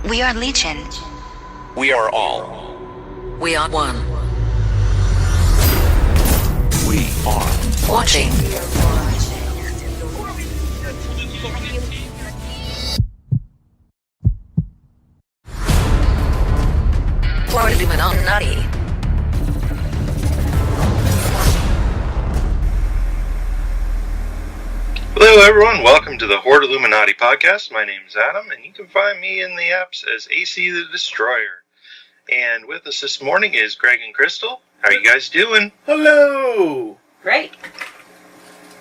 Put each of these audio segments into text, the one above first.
We are Legion. We are all. We are one. We are Watching. Hoard Illuminati. Hello everyone, welcome to the Hoard Illuminati Podcast. My name is Adam, and you can find me in the apps as AC the Destroyer. And with us this morning is Gregg and Christel. How are you guys doing? Hello! Great.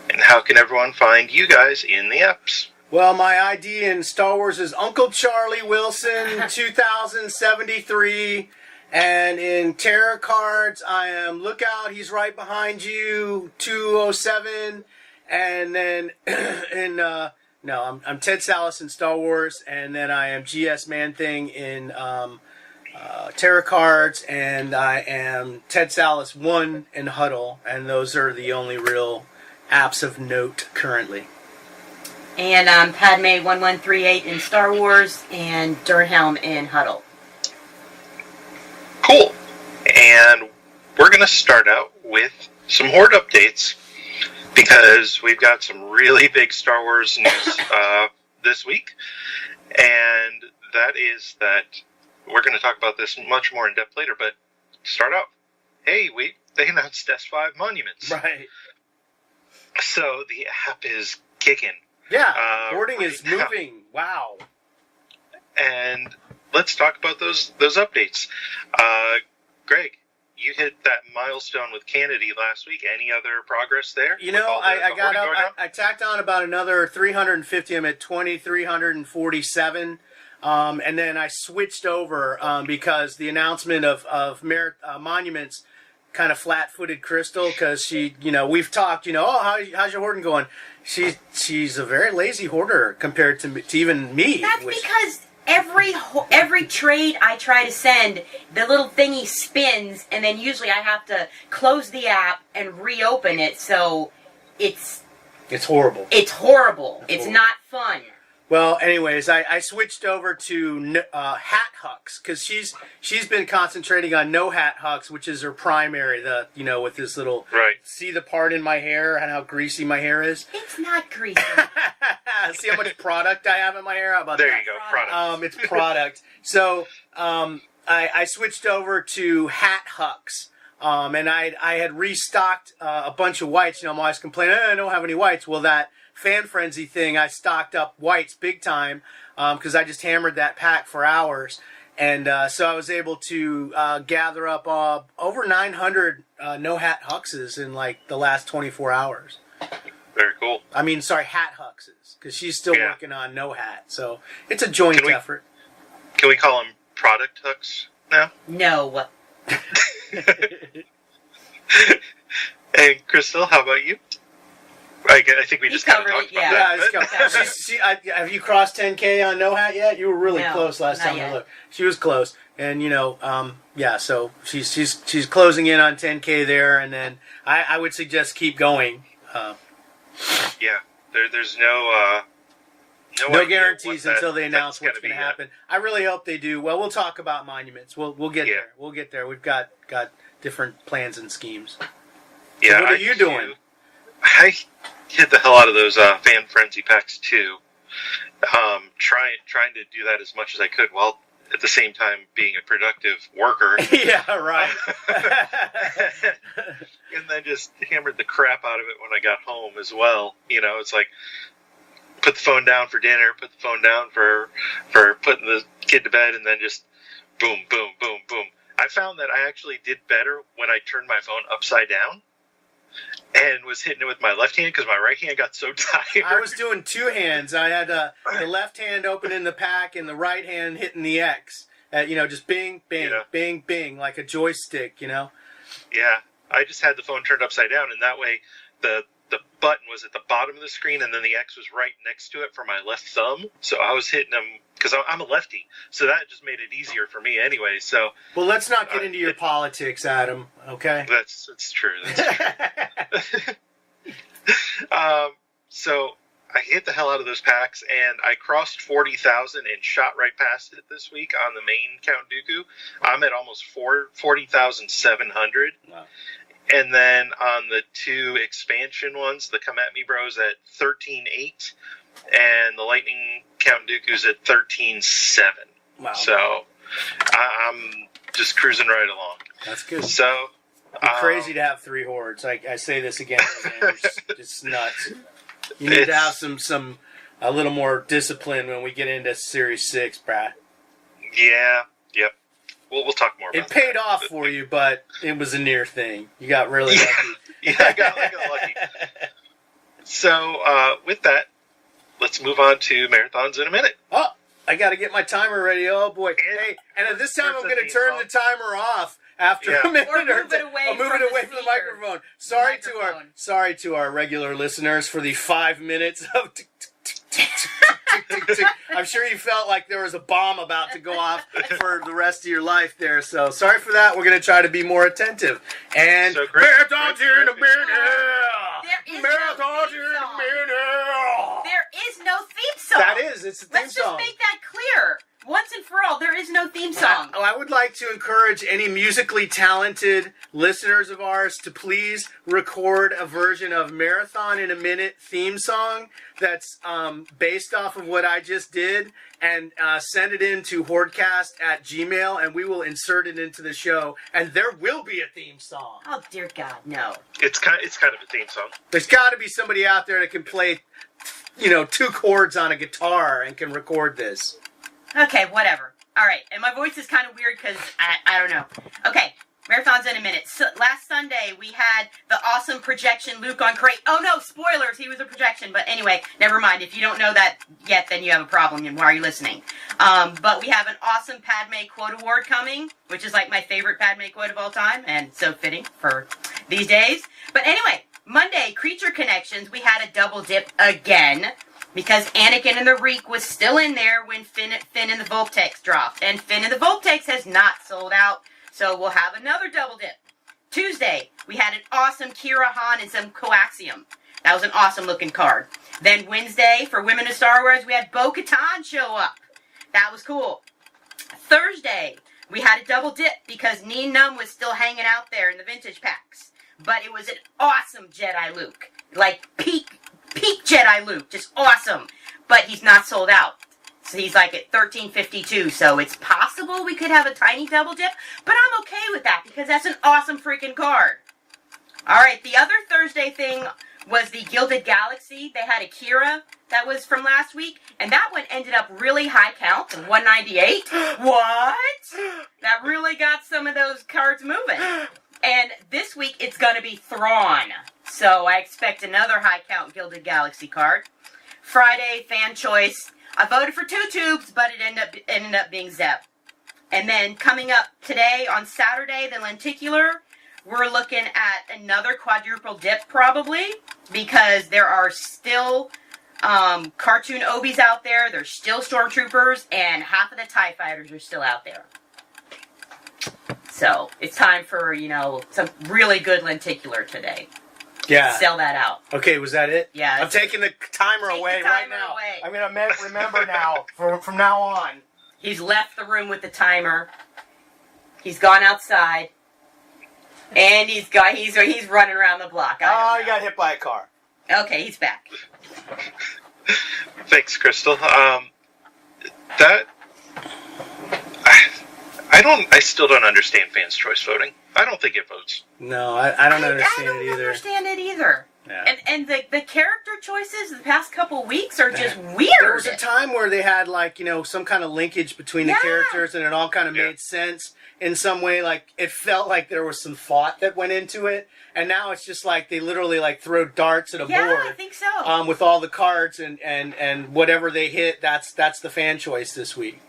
And how can everyone find you guys in the apps? Well, my ID in Star Wars is Uncle Charlie Wilson 2073, and in Tarot Cards I am Lookout, he's right behind you, 207, and then I'm Ted Salas in Star Wars, and then I am GS Man-Thing in Tarot Cards, and I am Ted Salas 1 in Huddle, and those are the only real apps of note currently. And I'm Padme1138 in Star Wars and Durhelm in Huddle. Cool. And we're going to start out with some Horde updates, because we've got some really big Star Wars news this week. And that is that we're going to talk about this much more in depth later, but to start out, hey, they announced S5 Monuments. Right. So the app is kicking. Yeah, hoarding right is now. moving. Wow. And let's talk about those updates. Greg, you hit that milestone with Kennedy last week. Any other progress there? You know, I tacked on about another 350. I'm at 2,347. And then I switched over because the announcement of Monuments kind of flat-footed Christel, because she, we've talked, how's your hoarding going? She's a very lazy hoarder compared to even me. That's because every trade I try to send, the little thingy spins, and then usually I have to close the app and reopen it, so it's horrible. It's horrible. It's not fun. Well, anyways, I switched over to hat hucks, because she's been concentrating on no hat hucks, which is her primary. With this little see the part in my hair and how greasy my hair is. It's not greasy. See how much product I have in my hair? How about there that? You go, product. It's product. So I switched over to hat hucks. And I had restocked a bunch of whites. I'm always complaining, I don't have any whites. Well, that Fan Frenzy thing, I stocked up whites big time because I just hammered that pack for hours. And so I was able to gather up over 900 no-hat huxes in like the last 24 hours. Very cool. I mean, sorry, hat huxes, because she's still working on no-hat. So it's a joint effort. Can we call them product hooks now? No. And Christel, how about you? I think we just covered talked it, about that. Have you crossed 10K on no hat yet? You were really No, close last not time yet. I looked. She was close, and so she's closing in on 10K there, and then I would suggest keep going. There's no guarantees until they announce what's going to happen. I really hope they do. Well, we'll talk about Monuments. We'll get there. We'll get there. We've got different plans and schemes. So what are you doing? I hit the hell out of those Fan Frenzy packs too. Trying to do that as much as I could, while at the same time being a productive worker. Yeah, right. And then just hammered the crap out of it when I got home as well. It's like, put the phone down for dinner, put the phone down for putting the kid to bed, and then just boom, boom, boom, boom. I found that I actually did better when I turned my phone upside down and was hitting it with my left hand, because my right hand got so tired. I was doing two hands. I had the left hand opening the pack and the right hand hitting the X. Just bing, bing, bing, bing, like a joystick, Yeah, I just had the phone turned upside down, and that way the button was at the bottom of the screen, and then the X was right next to it for my left thumb. So I was hitting them, because I'm a lefty, so that just made it easier for me anyway. So, well, let's not get into your politics, Adam. Okay, that's true. That's true. So I hit the hell out of those packs, and I crossed 40,000 and shot right past it this week on the main Count Dooku. I'm at almost 40,700. Wow. And then on the 2 expansion ones, the Come At Me Bros at 13.8, and the Lightning Count Dooku's at 13.7. Wow. So I'm just cruising right along. That's good. So It's crazy to have 3 hordes. I say this again and again. It's nuts. You need to have a little more discipline when we get into Series 6, Brad. Yeah. Yep. We'll talk more about it. It paid off for you, but it was a near thing. You got really lucky. Yeah, I got lucky. So, with that, let's move on to marathons in a minute. Oh, I got to get my timer ready. Oh, boy. Hey, and at this time, I'm going to turn the timer off after a minute. Or move it away from the microphone. Sorry to our regular listeners for the 5 minutes of tick, tick, tick, tick, tick, tick, tick. I'm sure you felt like there was a bomb about to go off for the rest of your life there. So sorry for that. We're going to try to be more attentive. And marathons here in a minute. Marathons here in a minute. There is no theme song. That is. It's a theme Let's song. just make that clear. Once and for all, there is no theme song. I would like to encourage any musically talented listeners of ours to please record a version of Marathon in a Minute theme song that's based off of what I just did, and send it in to hoardcast@gmail, and we will insert it into the show, and there will be a theme song. Oh, dear God, no. It's kind of a theme song. There's got to be somebody out there that can play, 2 chords on a guitar and can record this. Okay, whatever. All right, and my voice is kind of weird because I don't know. Okay, marathons in a minute. So, last Sunday, we had the awesome projection Luke on crate. Oh, no, spoilers, he was a projection. But anyway, never mind. If you don't know that yet, then you have a problem, and why are you listening? But we have an awesome Padme quote award coming, which is like my favorite Padme quote of all time, and so fitting for these days. But anyway, Monday, Creature Connections, we had a double dip again, because Anakin and the Reek was still in there when Finn and the Voltex dropped. And Finn and the Voltex has not sold out, so we'll have another double dip. Tuesday, we had an awesome Kira Han and some Coaxium. That was an awesome looking card. Then Wednesday, for Women of Star Wars, we had Bo-Katan show up. That was cool. Thursday, we had a double dip because Nien Nunb was still hanging out there in the vintage packs. But it was an awesome Jedi Luke. Like peak Jedi Luke, just awesome, but he's not sold out. So he's like at 1352, so it's possible we could have a tiny double dip, but I'm okay with that because that's an awesome freaking card. Alright, the other Thursday thing was the Gilded Galaxy. They had Akira that was from last week, and that one ended up really high count, 198. What? That really got some of those cards moving. And this week, it's going to be Thrawn. So I expect another high-count Gilded Galaxy card. Friday, fan choice. I voted for 2 tubes, but it ended up being Zeb. And then coming up today, on Saturday, the Lenticular, we're looking at another quadruple dip, probably, because there are still cartoon Obies out there, there's still Stormtroopers, and half of the TIE Fighters are still out there. So, it's time for, some really good Lenticular today. Yeah. Sell that out. Okay, was that it? Yeah. I'm taking the timer away right now. I'm going to remember now, from now on. He's left the room with the timer. He's gone outside. And he's running around the block. Oh, he got hit by a car. Okay, he's back. Thanks, Crystal. I still don't understand fans' choice voting. I don't think it votes. No, I don't understand it either. I don't understand it either. Yeah. And the character choices the past couple weeks are just weird. There was a time where they had some kind of linkage between the characters, and it all kind of made sense in some way. Like it felt like there was some thought that went into it, and now it's just like they literally throw darts at a board. Yeah, I think so. With all the cards and whatever they hit, that's the fan choice this week.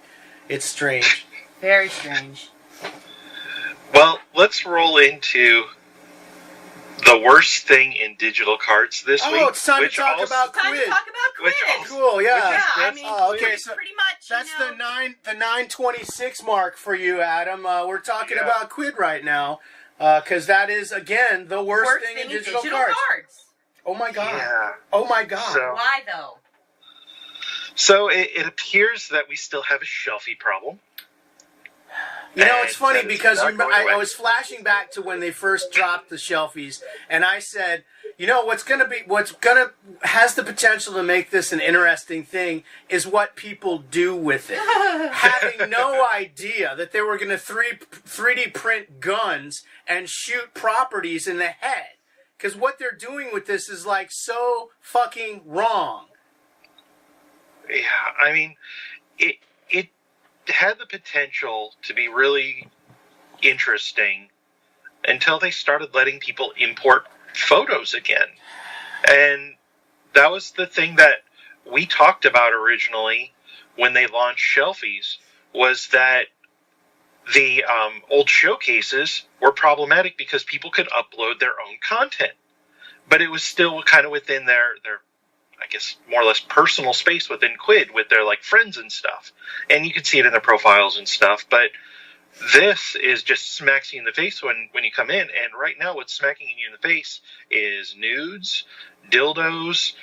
It's strange. Very strange. Well, let's roll into the worst thing in digital cards this week. Oh, it's time to talk about Quidd. Cool, yeah. Okay, so pretty much. That's the 926 mark for you, Adam. We're talking about Quidd right now, because that is again the worst thing in digital cards. Oh my god. Yeah. Oh my god. So, why though? So it appears that we still have a shelfie problem. You know, it's funny that is because not going I away. was flashing back to when they first dropped the shelfies, and I said, you know, what's gonna has the potential to make this an interesting thing is what people do with it. Having no idea that they were gonna 3D print guns and shoot properties in the head, because what they're doing with this is like so fucking wrong. Yeah, I mean, it had the potential to be really interesting until they started letting people import photos again. And that was the thing that we talked about originally when they launched Shelfies, was that the old showcases were problematic because people could upload their own content. But it was still kind of within their I guess, more or less personal space within Quidd with their, like, friends and stuff. And you can see it in their profiles and stuff. But this is just smacks you in the face when you come in. And right now what's smacking you in the face is nudes, dildos,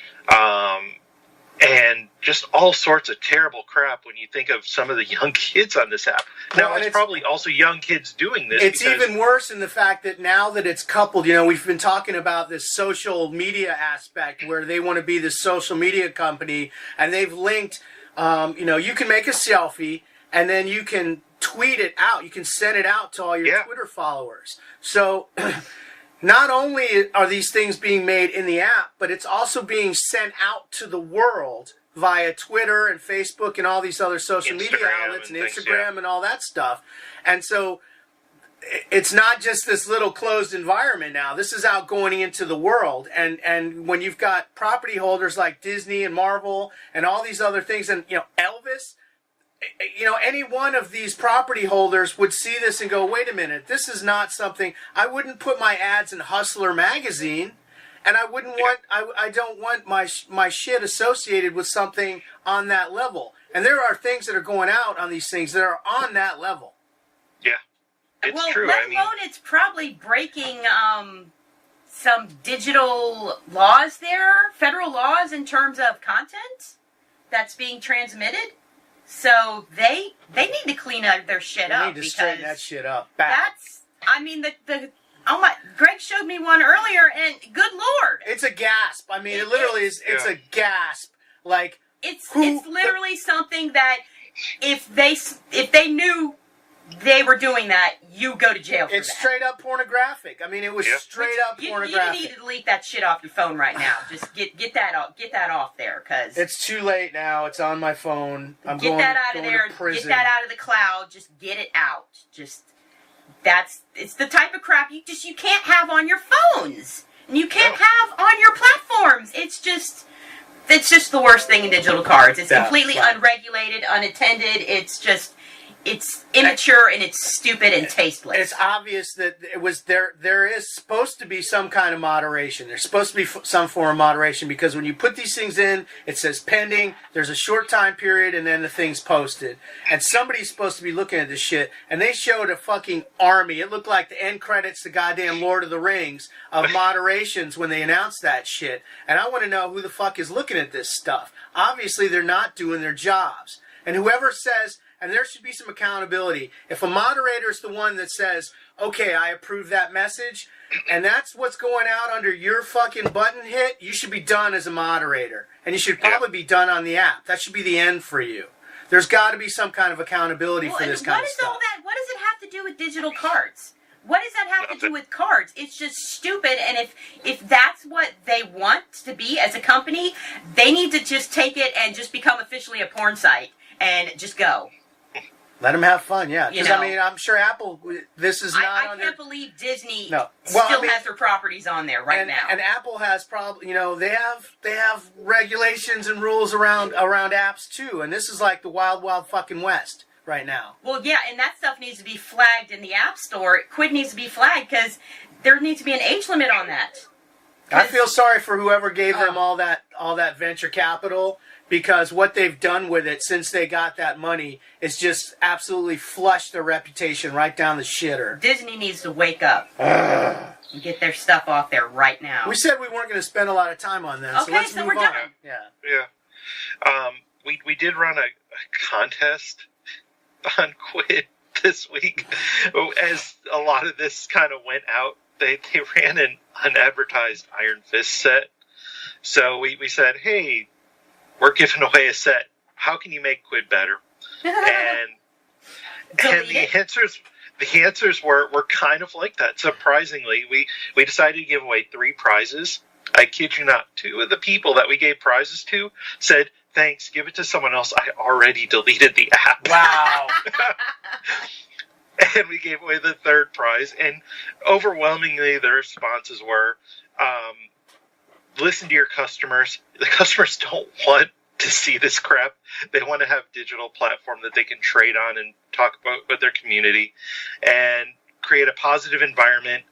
and just all sorts of terrible crap when you think of some of the young kids on this app. Now, it's probably also young kids doing this. It's even worse in the fact that now that it's coupled, you know, we've been talking about this social media aspect where they want to be this social media company, and they've linked, you know, you can make a selfie, and then you can tweet it out. You can send it out to all your Twitter followers. So not only are these things being made in the app, but it's also being sent out to the world via Twitter and Facebook and all these other social media outlets and Instagram and all that stuff. And so it's not just this little closed environment now. This is out going into the world. And when you've got property holders like Disney and Marvel and all these other things, and, you know, Elvis, you know, any one of these property holders would see this and go, wait a minute, this is not something, I wouldn't put my ads in Hustler magazine, and I wouldn't want, I don't want my shit associated with something on that level. And there are things that are going out on these things that are on that level. Yeah, it's true. Let alone it's probably breaking some digital laws there, federal laws in terms of content that's being transmitted. So they need to clean up their shit up. They need to straighten that shit up. That's, I mean, oh my, Greg showed me one earlier, and good Lord. It's a gasp. I mean, it literally is, it's a gasp. Like, it's literally something that if they knew they were doing that, you go to jail for that. It's straight up pornographic. I mean, it was straight up pornographic. You need to delete that shit off your phone right now. Just get that off there, because it's too late now. It's on my phone. Get that out of there. Get that out of the cloud. Just get it out. It's the type of crap you can't have on your phones, and you can't have on your platforms. It's just the worst thing in digital cards. It's completely unregulated, unattended. It's immature, and it's stupid and tasteless. It's obvious that it was there is supposed to be some kind of moderation. There's supposed to be some form of moderation, because when you put these things in, it says pending, there's a short time period, and then the thing's posted. And somebody's supposed to be looking at this shit, and they showed a fucking army. It looked like the end credits to goddamn Lord of the Rings of moderations when they announced that shit. And I want to know who the fuck is looking at this stuff. Obviously, they're not doing their jobs. And whoever says... And there should be some accountability. If a moderator is the one that says, okay, I approve that message, and that's what's going out under your fucking button hit, you should be done as a moderator. And you should probably be done on the app. That should be the end for you. There's got to be some kind of accountability for this kind of stuff. What does it have to do with digital cards? What does that have to do with cards? It's just stupid, and if that's what they want to be as a company, they need to just take it and just become officially a porn site and just go. Let them have fun, yeah. Because, I mean, I'm sure Apple, this is not I can't believe Disney has their properties on there now. And Apple has probably, you know, they have regulations and rules around apps, too. And this is like the wild, wild fucking West right now. Well, yeah, and that stuff needs to be flagged in the App Store. Quidd needs to be flagged, because there needs to be an age limit on that. I feel sorry for whoever gave them all that venture capital, because what they've done with it since they got that money is just absolutely flushed their reputation right down the shitter. Disney needs to wake up and get their stuff off there right now. We said we weren't going to spend a lot of time on them, so let's move on. Done. Yeah. Yeah. we did run a contest on Quidd this week. As a lot of this kind of went out, they ran an unadvertised Iron Fist set. So we said, hey, we're giving away a set. How can you make Quidd better? And the answers were kind of like that. Surprisingly, we decided to give away 3 prizes. I kid you not, 2 of the people that we gave prizes to said, thanks, give it to someone else. I already deleted the app. Wow. And we gave away the 3rd prize. And overwhelmingly, the responses were, listen to your customers. The customers don't want to see this crap. They want to have digital platform that they can trade on and talk about with their community and create a positive environment,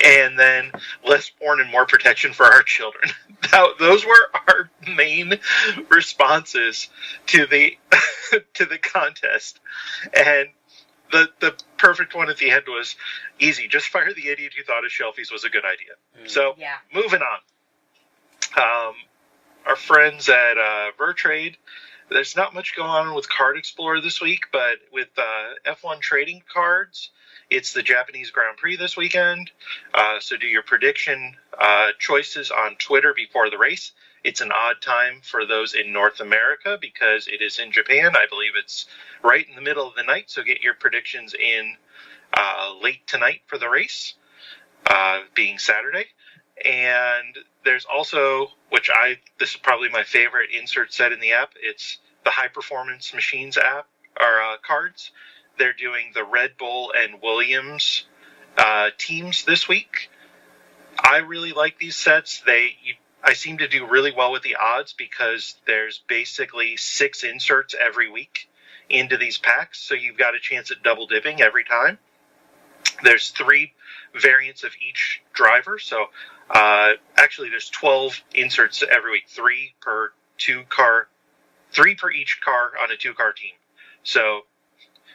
and then less porn and more protection for our children. Those were our main responses to the to the contest. And the perfect one at the end was easy. Just fire the idiot who thought a shelfies was a good idea. So moving on. Our friends at Vertrade, there's not much going on with Card Explorer this week, but with F1 trading cards, it's the Japanese Grand Prix this weekend. So do your prediction choices on Twitter before the race. It's an odd time for those in North America because it is in Japan. I believe it's right in the middle of the night, so get your predictions in late tonight for the race, being Saturday. And there's also, this is probably my favorite insert set in the app. It's the High Performance Machines app, or cards. They're doing the Red Bull and Williams teams this week. I really like these sets. I seem to do really well with the odds because there's basically 6 inserts every week into these packs, so you've got a chance at double dipping every time. There's 3 variants of each driver, so actually there's 12 inserts every week, 3 per each car on a 2-car team. So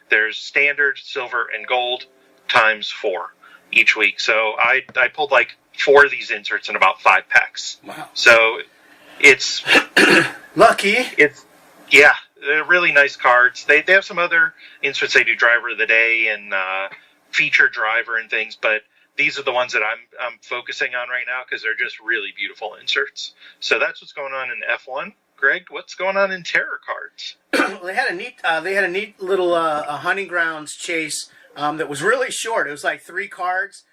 there's standard, silver, and gold times 4 each week. So I pulled like 4 of these inserts in about 5 packs. Wow. So it's lucky. They're really nice cards. They have some other inserts. They do driver of the day and feature driver and things, but these are the ones that I'm focusing on right now because they're just really beautiful inserts. So that's what's going on in F1. Greg, what's going on in Terror cards? They had a neat little hunting grounds chase that was really short. It was like 3 cards,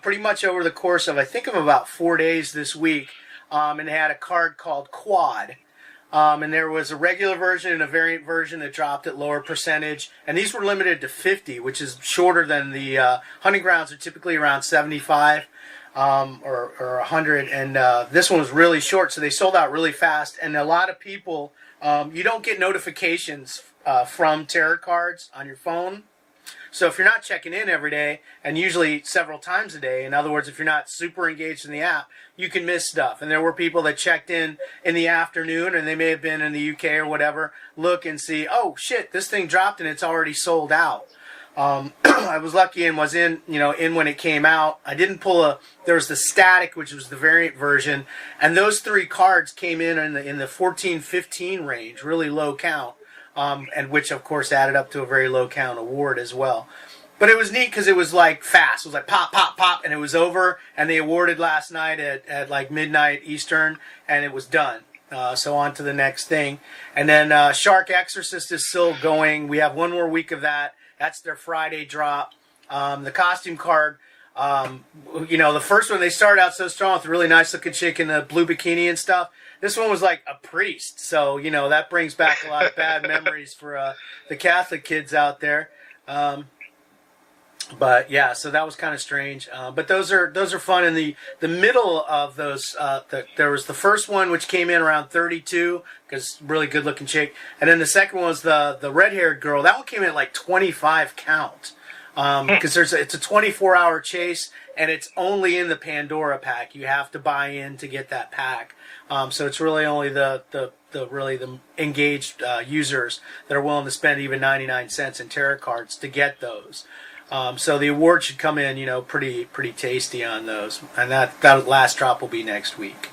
pretty much over the course of about 4 days this week. And they had a card called Quad. And there was a regular version and a variant version that dropped at lower percentage. And these were limited to 50, which is shorter than the hunting grounds are typically around 75 or 100. And this one was really short, so they sold out really fast. And a lot of people, you don't get notifications from tarot cards on your phone. So if you're not checking in every day, and usually several times a day, in other words, if you're not super engaged in the app, you can miss stuff. And there were people that checked in the afternoon, and they may have been in the UK or whatever, look and see, oh shit, this thing dropped and it's already sold out. I was lucky and was in when it came out. I didn't pull there was the static, which was the variant version, and those 3 cards came in the 14-15 range, really low count. And which, of course, added up to a very low count award as well. But it was neat because it was like fast. It was like pop, pop, pop, and it was over. And they awarded last night at like midnight Eastern, and it was done. So on to the next thing. And then Shark Exorcist is still going. We have 1 more week of that. That's their Friday drop. The costume card, the first one, they started out so strong with a really nice looking chick in the blue bikini and stuff. This one was like a priest, so that brings back a lot of bad memories for the Catholic kids out there. But yeah, so that was kind of strange. But those are fun. In the middle of those, there was the first one which came in around 32 because really good looking chick, and then the second one was the red haired girl. That one came in at like 25 count because it's a 24-hour chase and it's only in the Pandora pack. You have to buy in to get that pack. So it's really only the engaged users that are willing to spend even 99 cents in tarot cards to get those. So the award should come in, pretty tasty on those. And that last drop will be next week.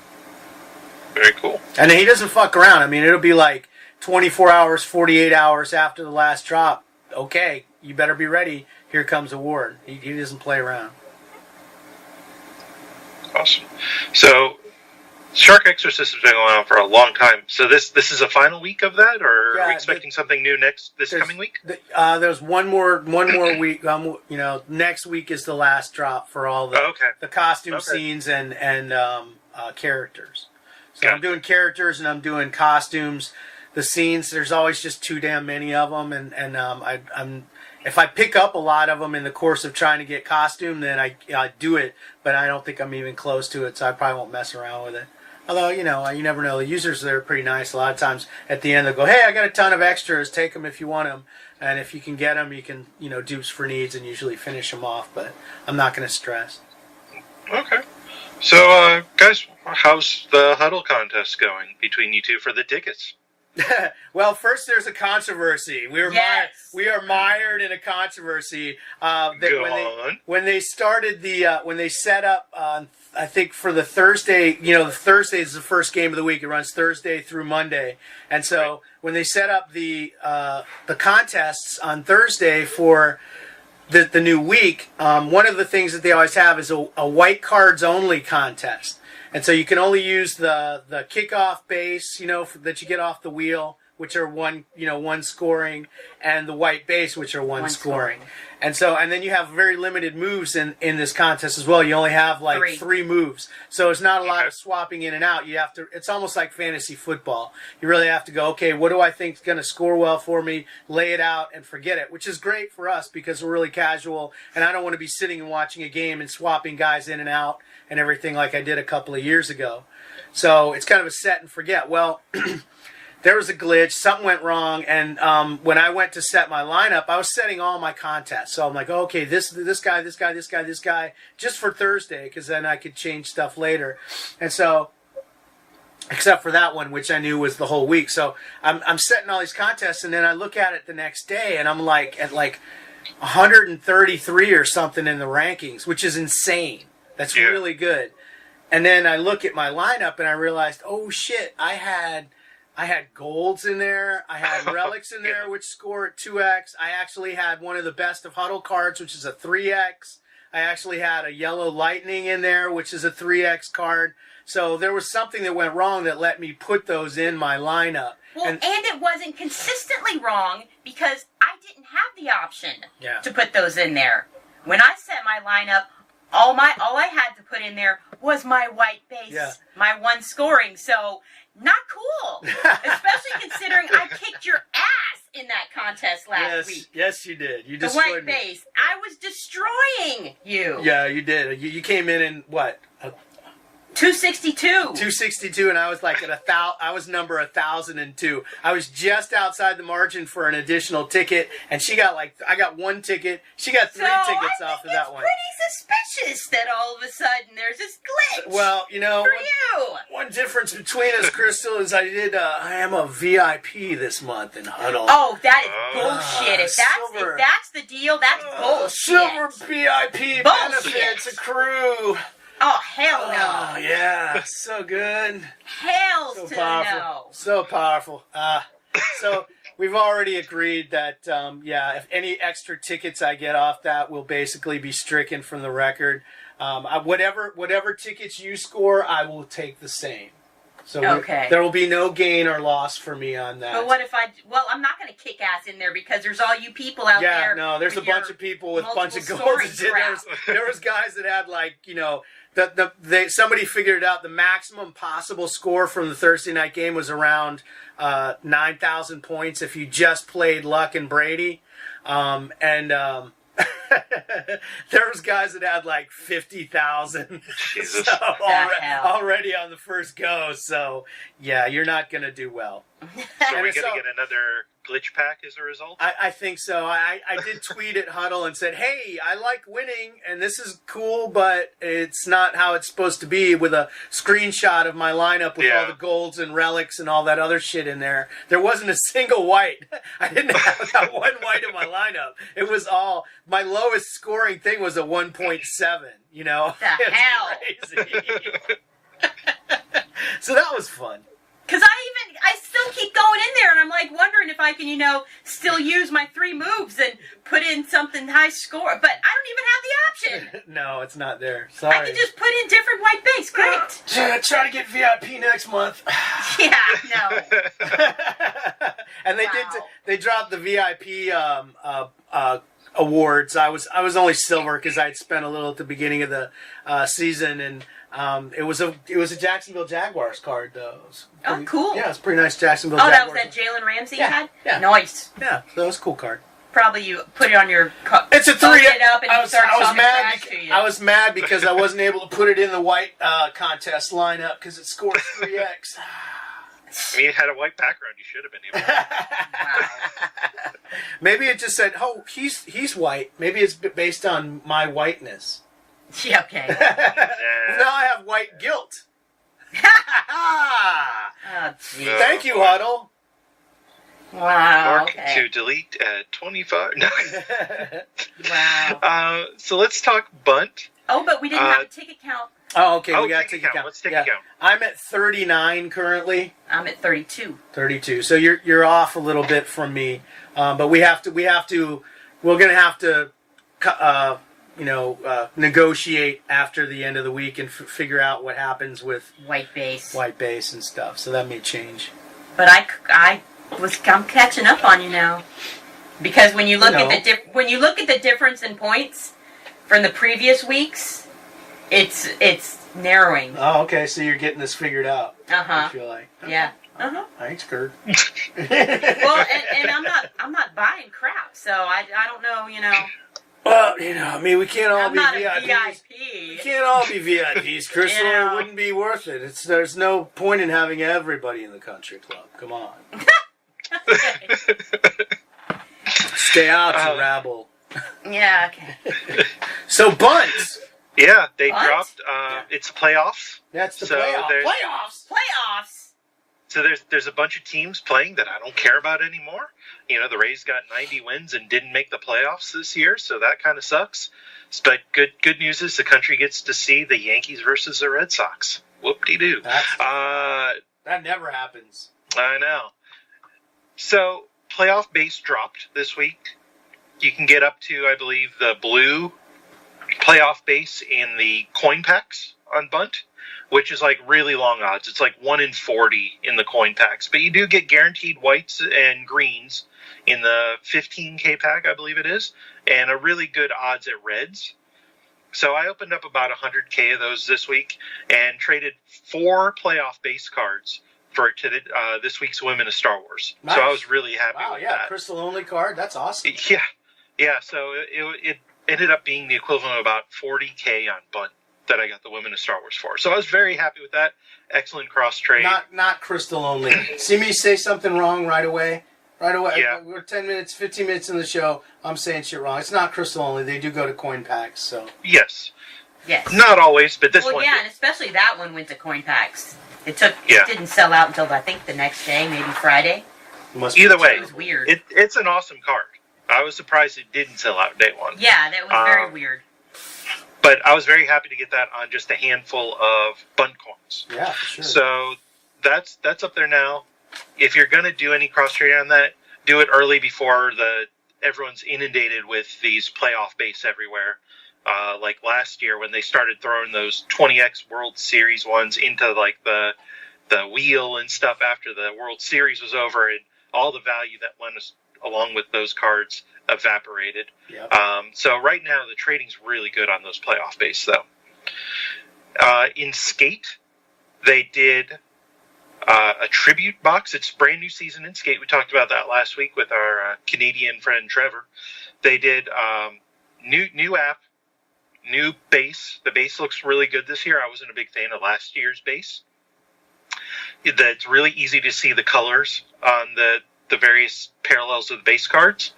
Very cool. And he doesn't fuck around. I mean, it'll be like 24 hours, 48 hours after the last drop, okay, you better be ready. Here comes a Hoard. He doesn't play around. Awesome. So, Shark Exorcist has been going on for a long time. So this is a final week of that, or are we expecting something new this coming week? There's one more week. Next week is the last drop for all the costume scenes and characters. So I'm doing characters and I'm doing costumes. The scenes, there's always just too damn many of them, and I'm if I pick up a lot of them in the course of trying to get costume, then I do it, but I don't think I'm even close to it, so I probably won't mess around with it. Although, you never know. The users there are pretty nice. A lot of times at the end they'll go, hey, I got a ton of extras. Take them if you want them. And if you can get them, you can, dupes for needs and usually finish them off. But I'm not going to stress. Okay. So, guys, how's the huddle contest going between you two for the tickets? Well, first there's a controversy. We are mired in a controversy. When they started when they set up, I think for the Thursday, the Thursday is the first game of the week. It runs Thursday through Monday, and so when they set up the contests on Thursday for the new week, one of the things that they always have is a white cards only contest. And so you can only use the kickoff base, that you get off the wheel, which are one scoring, and the white base, which are one scoring. And then you have very limited moves in this contest as well. You only have three moves. So it's not a lot of swapping in and out. It's almost like fantasy football. You really have to go, okay, what do I think is going to score well for me? Lay it out and forget it, which is great for us because we're really casual, and I don't want to be sitting and watching a game and swapping guys in and out and everything like I did a couple of years ago. So it's kind of a set and forget. Well, there was a glitch. Something went wrong, and when I went to set my lineup, I was setting all my contests. So I'm like, okay, this guy, just for Thursday, because then I could change stuff later. And so, except for that one, which I knew was the whole week. So I'm setting all these contests, and then I look at it the next day, and I'm at 133 or something in the rankings, which is insane. That's really good. And then I look at my lineup, and I realized, oh shit, I had golds in there. I had relics in there, which score at 2x. I actually had one of the best of huddle cards, which is a 3x. I actually had a yellow lightning in there, which is a 3x card. So there was something that went wrong that let me put those in my lineup. Well, and it wasn't consistently wrong because I didn't have the option to put those in there. When I set my lineup, all I had to put in there was my white base, my one scoring. So not cool, especially considering I kicked your ass in that contest last week. Yes, you did. You the destroyed white base. I was destroying you. Yeah, you did. You came in what? 262. 262, and I was I was number 1,002. I was just outside the margin for an additional ticket, and I got one ticket. She got three tickets off of that one. It's pretty suspicious that all of a sudden there's this glitch. Well, one difference between us, Christel, is I am a VIP this month in Huddle. Oh, that is bullshit. If that's the deal, that's bullshit. Silver VIP benefits accrue. Oh, hell no. Oh, yeah. So good. Hell so to powerful. No. So powerful. So we've already agreed that, if any extra tickets I get off that will basically be stricken from the record. Whatever tickets you score, I will take the same. So there will be no gain or loss for me on that. But what if I'm not going to kick ass in there because there's all you people out there. Yeah, no, there's a bunch of people with a bunch of goals. There was guys that had somebody figured out the maximum possible score from the Thursday night game was around 9,000 points if you just played Luck and Brady. There was guys that had 50,000 already on the first go. So yeah, you're not going to do well. So are we going to get another glitch pack as a result? I think so. I did tweet at Huddle and said, hey, I like winning, and this is cool, but it's not how it's supposed to be, with a screenshot of my lineup with all the golds and relics and all that other shit in there. There wasn't a single white. I didn't have that one white in my lineup. It was all, my lowest scoring thing was a 1.7, The hell? Crazy. So that was fun. Because I still keep going in there, and I'm like, like wondering if I can, still use my 3 moves and put in something high score. But I don't even have the option. No, it's not there. Sorry. I can just put in different white base. Great. Try to get VIP next month. Yeah, no. And they dropped the VIP awards. I was only silver because I'd spent a little at the beginning of the season, and it was a Jacksonville Jaguars card though. Oh, cool. Yeah, it's a pretty nice Jacksonville. Oh, Jaguars. that was that Jalen Ramsey Yeah, had. yeah. Nice. Yeah, that was a cool card. Probably you put it on your. It's a 3. It up and I was mad. To you. I was mad because I wasn't able to put it in the white contest lineup because it scored 3x. I mean, it had a white background. You should have been able to. Wow. Maybe it just said, "Oh, he's white." Maybe it's based on my whiteness. Yeah, okay. Now I have white guilt. Oh, geez. Thank you, Huddle. Wow. Mark Okay. to delete at 25. No. Wow. So let's talk bunt. Oh, but we didn't have a ticket count. Oh, okay. Oh, We got ticket ticket count. Let's take a count. I'm at 39 currently. I'm at 32. 32. So you're off a little bit from me, but we're gonna have to negotiate after the end of the week and figure out what happens with White base. and stuff. So that may change. But I'm catching up on you now, because when you look at the difference in points from the previous weeks, it's narrowing. Oh, okay. So you're getting this figured out. Uh-huh. I feel like. Yeah. Uh-huh. Thanks, Kurt. Well, and I'm not buying crap, so I don't know, Well, I mean, we can't all I'm be not VIPs. a We VIP. can't all be VIPs, Crystal. Yeah. It wouldn't be worth it. There's no point in having everybody in the country club. Come on. Stay out, you rabble. Yeah, okay. So, bunts. Yeah, they Bunt? dropped. It's playoffs. That's the So playoff. there's- Playoffs. So there's a bunch of teams playing that I don't care about anymore. The Rays got 90 wins and didn't make the playoffs this year, so that kind of sucks. But good news is the country gets to see the Yankees versus the Red Sox. Whoop-de-doo. That never happens. I know. So playoff base dropped this week. You can get up to, I believe, the blue playoff base in the coin packs on bunt, which is like really long odds. It's like 1 in 40 in the coin packs. But you do get guaranteed whites and greens in the 15K pack, I believe it is, and a really good odds at reds. So I opened up about 100K of those this week and traded 4 playoff base cards for this week's Women of Star Wars. Nice. So I was really happy with that. Crystal only card. That's awesome. Yeah. So it ended up being the equivalent of about 40K on bunt that I got the Women of Star Wars for. So I was very happy with that. Excellent cross trade. Not Crystal only. See me say something wrong right away. Right away. Yeah. We're 10 minutes, 15 minutes in the show. I'm saying shit wrong. It's not Crystal only. They do go to coin packs. So Yes. Yes. Not always, but this Well, one yeah, did. and especially that one went to coin packs. It Yeah. didn't sell out until I think the next day, maybe Friday. Either way, It was weird. It's an awesome card. I was surprised it didn't sell out day one. Yeah, that was very weird. But I was very happy to get that on just a handful of bunt coins. Yeah, for sure. So that's up there now. If you're going to do any cross trade on that, do it early before everyone's inundated with these playoff base everywhere. Like last year when they started throwing those 20x World Series ones into like the wheel and stuff after the World Series was over, and all the value that went along with those cards evaporated. Yep. So right now the trading's really good on those playoff base though. In Skate, they did a tribute box. It's brand new season in Skate. We talked about that last week with our Canadian friend Trevor. They did new app, new base. The base looks really good this year. I wasn't a big fan of last year's base. It's really easy to see the colors on the various parallels of the base cards.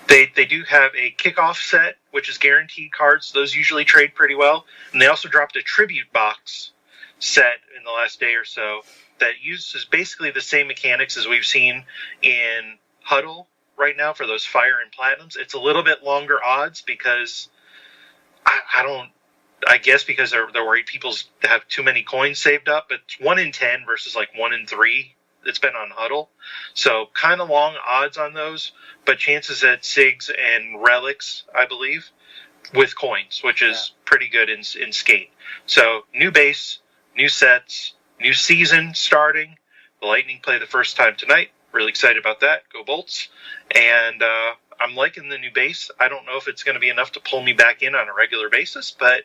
They do have a kickoff set, which is guaranteed cards. Those usually trade pretty well. And they also dropped a tribute box set in the last day or so that uses basically the same mechanics as we've seen in Huddle right now for those Fire and Platinums. It's a little bit longer odds because I guess because they're worried people have too many coins saved up, but it's 1 in 10 versus like 1 in 3 it's been on Huddle. So kind of long odds on those, but chances at SIGs and relics, I believe, with coins, which is pretty good in Skate. So new base, new sets, new season starting. The Lightning play the first time tonight. Really excited about that. Go Bolts. And I'm liking the new base. I don't know if it's going to be enough to pull me back in on a regular basis, but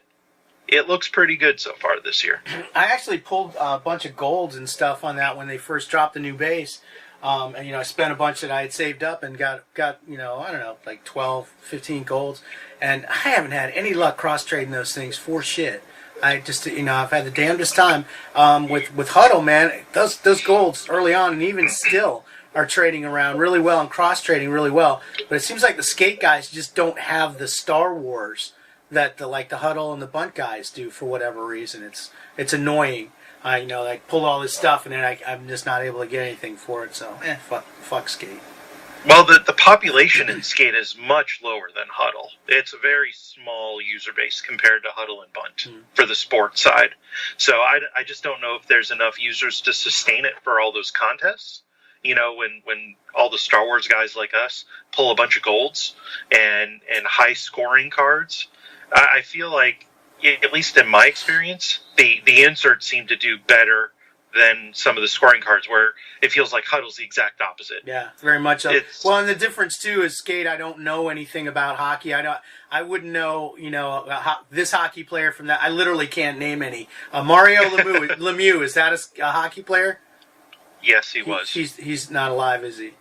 it looks pretty good so far this year. I actually pulled a bunch of golds and stuff on that when they first dropped the new base. And, I spent a bunch that I had saved up and got I don't know, like 12, 15 golds. And I haven't had any luck cross-trading those things for shit. I just, I've had the damnedest time with Huddle, man. Those golds early on and even still are trading around really well and cross-trading really well. But it seems like the Skate guys just don't have the Star Wars that the Huddle and the Bunt guys do for whatever reason. It's annoying. I pull all this stuff and then I'm just not able to get anything for it. So, fuck Skate. Well, the population in Skate is much lower than Huddle. It's a very small user base compared to Huddle and Bunt for the sports side. So I just don't know if there's enough users to sustain it for all those contests. When all the Star Wars guys like us pull a bunch of golds and high scoring cards, I feel like, at least in my experience, the inserts seem to do better than some of the scoring cards, where it feels like Huddle's the exact opposite. Yeah, very much so. Well, and the difference too is Skate. I don't know anything about hockey. I wouldn't know, this hockey player from that. I literally can't name any. Mario Lemieux, is that a hockey player? Yes, he was. He's not alive, is he?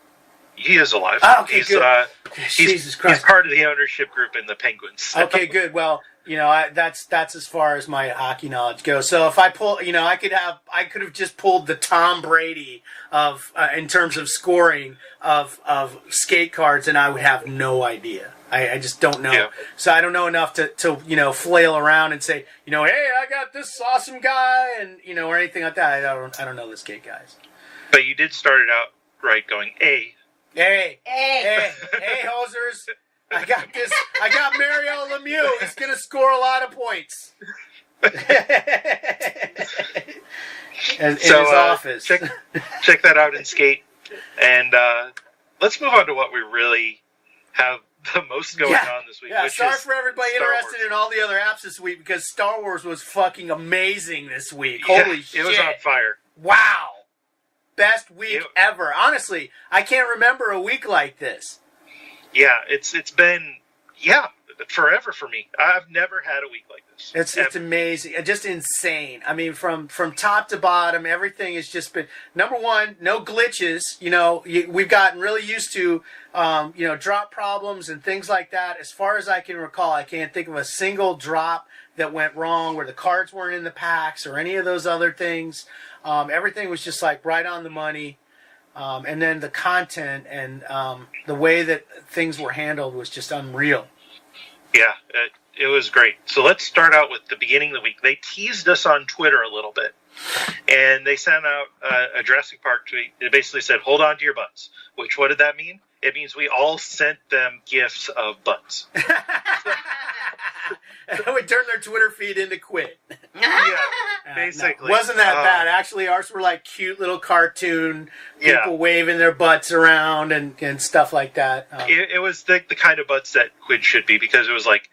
He is alive. Oh, okay, he's, good. Jesus Christ. He's part of the ownership group in the Penguins. So. Okay, good. Well, that's as far as my hockey knowledge goes. So if I pull, I could have just pulled the Tom Brady of in terms of scoring of Skate cards, and I would have no idea. I just don't know. Yeah. So I don't know enough to flail around and say, hey, I got this awesome guy, and or anything like that. I don't know the Skate guys. But you did start it out right, going Hey, hosers. I got this. I got Mario Lemieux. He's going to score a lot of points. in his office. Check that out in Skate. And let's move on to what we really have the most going on this week. Yeah, which sorry is for everybody Star interested Wars. in all the other apps this week, because Star Wars was fucking amazing this week. Yeah, Holy shit. It was on fire. Wow. Best week ever. Honestly, I can't remember a week like this. Yeah, it's been forever for me. I've never had a week like this. It's amazing, just insane. I mean, from top to bottom, everything has just been, number one, no glitches. We've gotten really used to drop problems and things like that. As far as I can recall, I can't think of a single drop that went wrong where the cards weren't in the packs or any of those other things. Everything was just right on the money. And then the content and the way that things were handled was just unreal. Yeah, it was great. So let's start out with the beginning of the week. They teased us on Twitter a little bit, and they sent out a Jurassic Park tweet. It basically said, hold on to your butts. Which, what did that mean? It means we all sent them gifts of butts. We turned their Twitter feed into Quidd. Yeah, basically. No, wasn't that bad. Actually, ours were cute little cartoon people waving their butts around and stuff like that. It was the kind of butts that Quidd should be, because it was like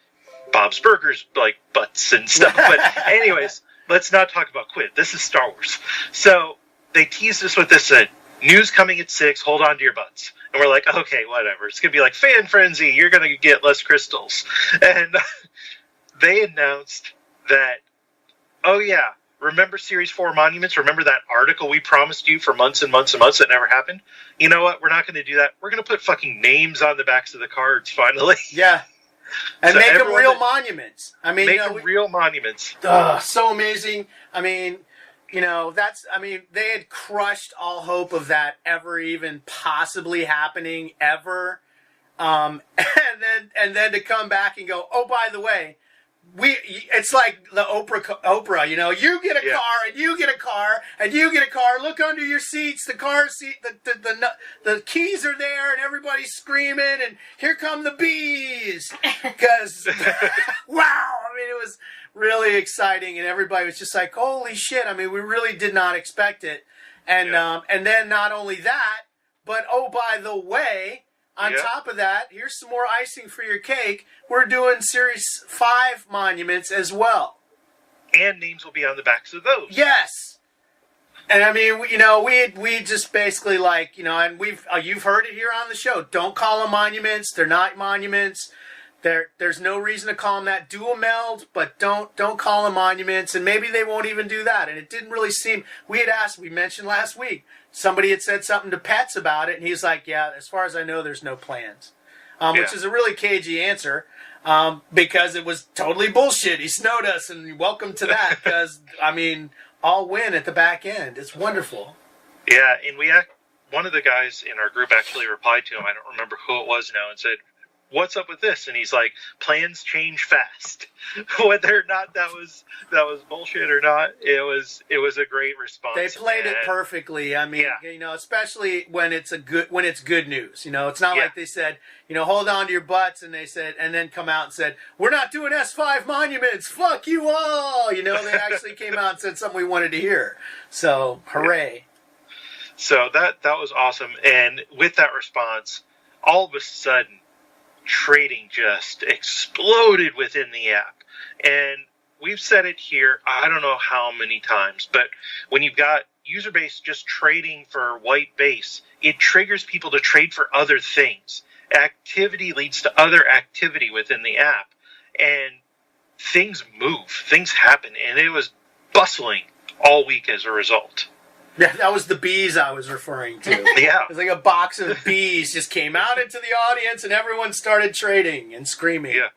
Bob's Burgers, butts and stuff. But anyways, let's not talk about Quidd. This is Star Wars. So they teased us with this news coming at 6, hold on to your butts. And we're like, okay, whatever. It's going to be like Fan Frenzy. You're going to get less crystals. And they announced that, remember Series 4 Monuments? Remember that article we promised you for months and months and months that never happened? You know what? We're not going to do that. We're going to put fucking names on the backs of the cards, finally. Yeah. And so make them real monuments. I mean, make them real monuments. So amazing. I mean, they had crushed all hope of that ever even possibly happening ever. And then to come back and go, oh, by the way, it's like the Oprah, you get a car and you get a car and you get a car. Look under your seats, the car seat, the keys are there, and everybody's screaming, and here come the bees. Because wow, I mean, it was really exciting, and everybody was just like, holy shit. I mean, we really did not expect it. And then not only that, but oh, by the way, on top of that, here's some more icing for your cake. We're doing Series 5 monuments as well. And names will be on the backs of those. Yes. And I mean, we just basically and you've heard it here on the show. Don't call them monuments. They're not monuments. There's no reason to call them that. Dual meld, but don't call them monuments. And maybe they won't even do that. And it didn't really seem. We mentioned last week, somebody had said something to Pets about it, and he's like, "Yeah, as far as I know, there's no plans," which is a really cagey answer. Because it was totally bullshit. He snowed us, and welcome to that. Because all win at the back end. It's wonderful. Yeah, and one of the guys in our group actually replied to him. I don't remember who it was now, and said, "What's up with this?" And he's like, "Plans change fast." Whether or not that was bullshit or not, it was a great response. They played it perfectly. Especially when it's good news. It's not like they said, hold on to your butts, and they said, and then come out and said, "We're not doing S5 monuments. Fuck you all." They actually came out and said something we wanted to hear. So hooray! So that was awesome. And with that response, all of a sudden, trading just exploded within the app. And we've said it here, I don't know how many times, but when you've got user base just trading for white base, it triggers people to trade for other things. Activity leads to other activity within the app, and things move, things happen, and it was bustling all week as a result. Yeah, that was the bees I was referring to. Yeah. It was like a box of bees just came out into the audience, and everyone started trading and screaming. Yeah.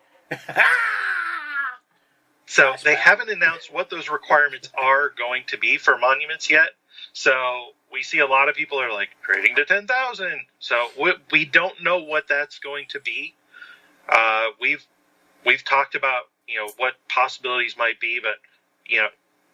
So they haven't announced what those requirements are going to be for monuments yet. So we see a lot of people are like trading to 10,000. So we don't know what that's going to be. We've talked about what possibilities might be, but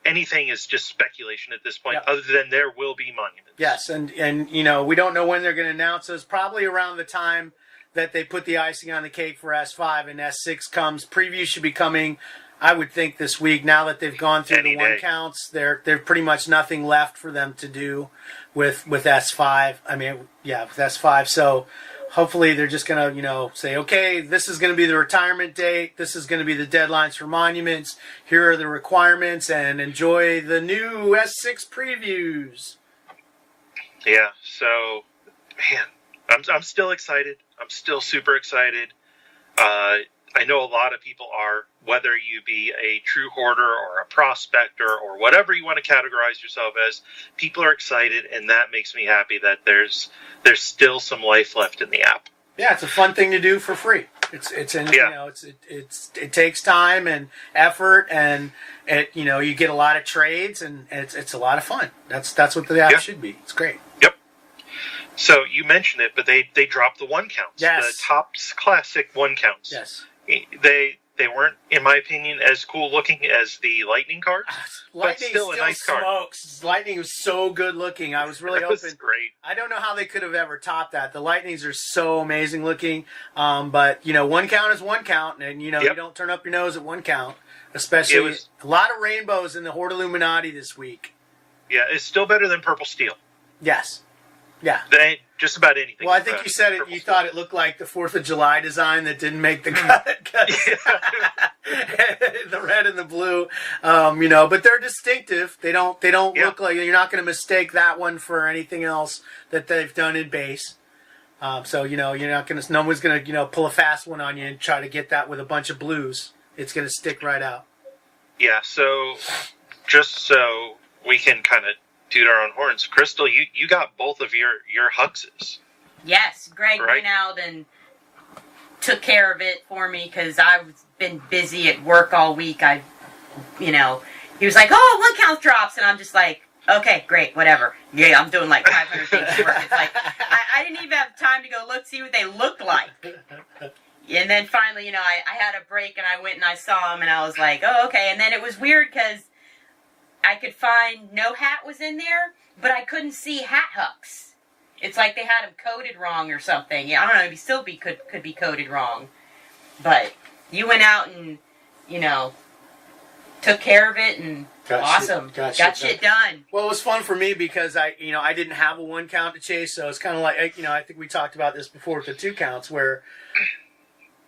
anything is just speculation at this point, other than there will be monuments. Yes, and we don't know when they're going to announce those. Probably around the time that they put the icing on the cake for S5 and S6 comes. Preview should be coming, I would think, this week. Now that they've gone through the one counts, there's pretty much nothing left for them to do with S5. With S5. So hopefully they're just going to, say, okay, this is going to be the retirement date. This is going to be the deadlines for monuments. Here are the requirements, and enjoy the new S6 previews. Yeah, so, man, I'm still excited. I'm still super excited. I know a lot of people are, whether you be a true hoarder or a prospector or whatever you want to categorize yourself as, people are excited, and that makes me happy that there's still some life left in the app. Yeah, it's a fun thing to do for free. It takes time and effort, and you get a lot of trades, and it's a lot of fun. That's what the app should be. It's great. Yep. So you mentioned it, but they dropped the one counts. Yes. The Topps Classic one counts. Yes. They weren't, in my opinion, as cool looking as the Lightning cards. Lightning but still a nice card. Smokes. Lightning was so good looking. I was really hoping. That was great. I don't know how they could have ever topped that. The Lightnings are so amazing looking. But one count is one count, and you don't turn up your nose at one count. Especially a lot of rainbows in the Hoard Illuminati this week. Yeah, it's still better than Purple Steel. Yes. Yeah. They ain't just about anything. Well, I think you said it. You thought it looked like the 4th of July design that didn't make the cut. The red and the blue, but they're distinctive. They don't look like, you're not going to mistake that one for anything else that they've done in base. So you're not going to. No one's going to pull a fast one on you and try to get that with a bunch of blues. It's going to stick right out. Yeah. So just so we can kind of toot our own horns, Christel, you got both of your Huxes. Yes, Gregg went out and took care of it for me because I've been busy at work all week. He was like, "Oh, one count drops," and I'm just like, "Okay, great, whatever." Yeah, I'm doing like 500 things at work. It's like I didn't even have time to go see what they looked like. And then finally, I had a break and I went and I saw them and I was like, "Oh, okay." And then it was weird because I could find no hat was in there, but I couldn't see hat hooks. It's like they had them coded wrong or something. Yeah, I don't know. He still could be coded wrong. But you went out and, took care of it, and Awesome. Got shit done. Well, it was fun for me because I didn't have a 1 count to chase, so it's kind of like, I think we talked about this before with the 2 counts where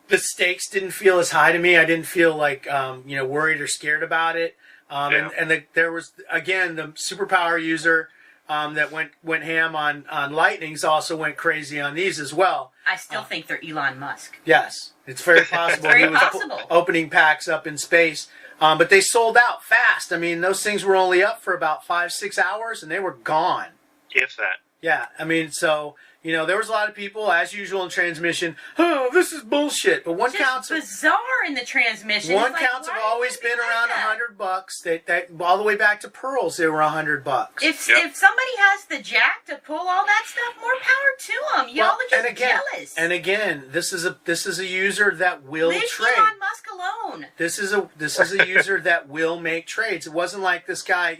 the stakes didn't feel as high to me. I didn't feel like, worried or scared about it. There was, again, the superpower user that went ham on lightnings also went crazy on these as well. I still think they're Elon Musk. Yes, it's very possible. Very he was possible. Opening packs up in space. But they sold out fast. I mean, those things were only up for about 5-6 hours, and they were gone. If that. Yeah, I mean, so, there was a lot of people, as usual in transmission, oh, this is bullshit. But 1 counts... It's bizarre in the transmission. 1 counts have always been around $100. They all the way back to Pearls, they were $100. If somebody has the jack to pull all that stuff, more power to them. Y'all are just jealous. And again, this is a user that will Leave trade. Elon Musk alone. This is a user that will make trades. It wasn't like this guy,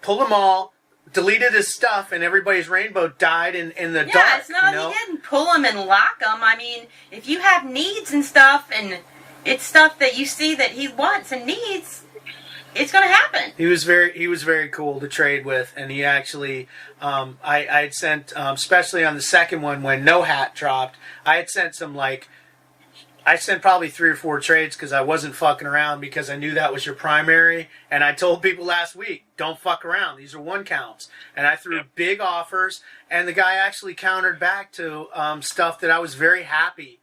pulled them all, deleted his stuff, and everybody's rainbow died in the dark. Yeah, it's not, he didn't pull them and lock them. I mean, if you have needs and stuff, and it's stuff that you see that he wants and needs, it's going to happen. He was very cool to trade with, and he actually, I had sent, especially on the second one when no hat dropped, I had sent some I sent probably 3 or 4 trades because I wasn't fucking around because I knew that was your primary. And I told people last week, don't fuck around. These are 1 counts. And I threw big offers. And the guy actually countered back to stuff that I was very happy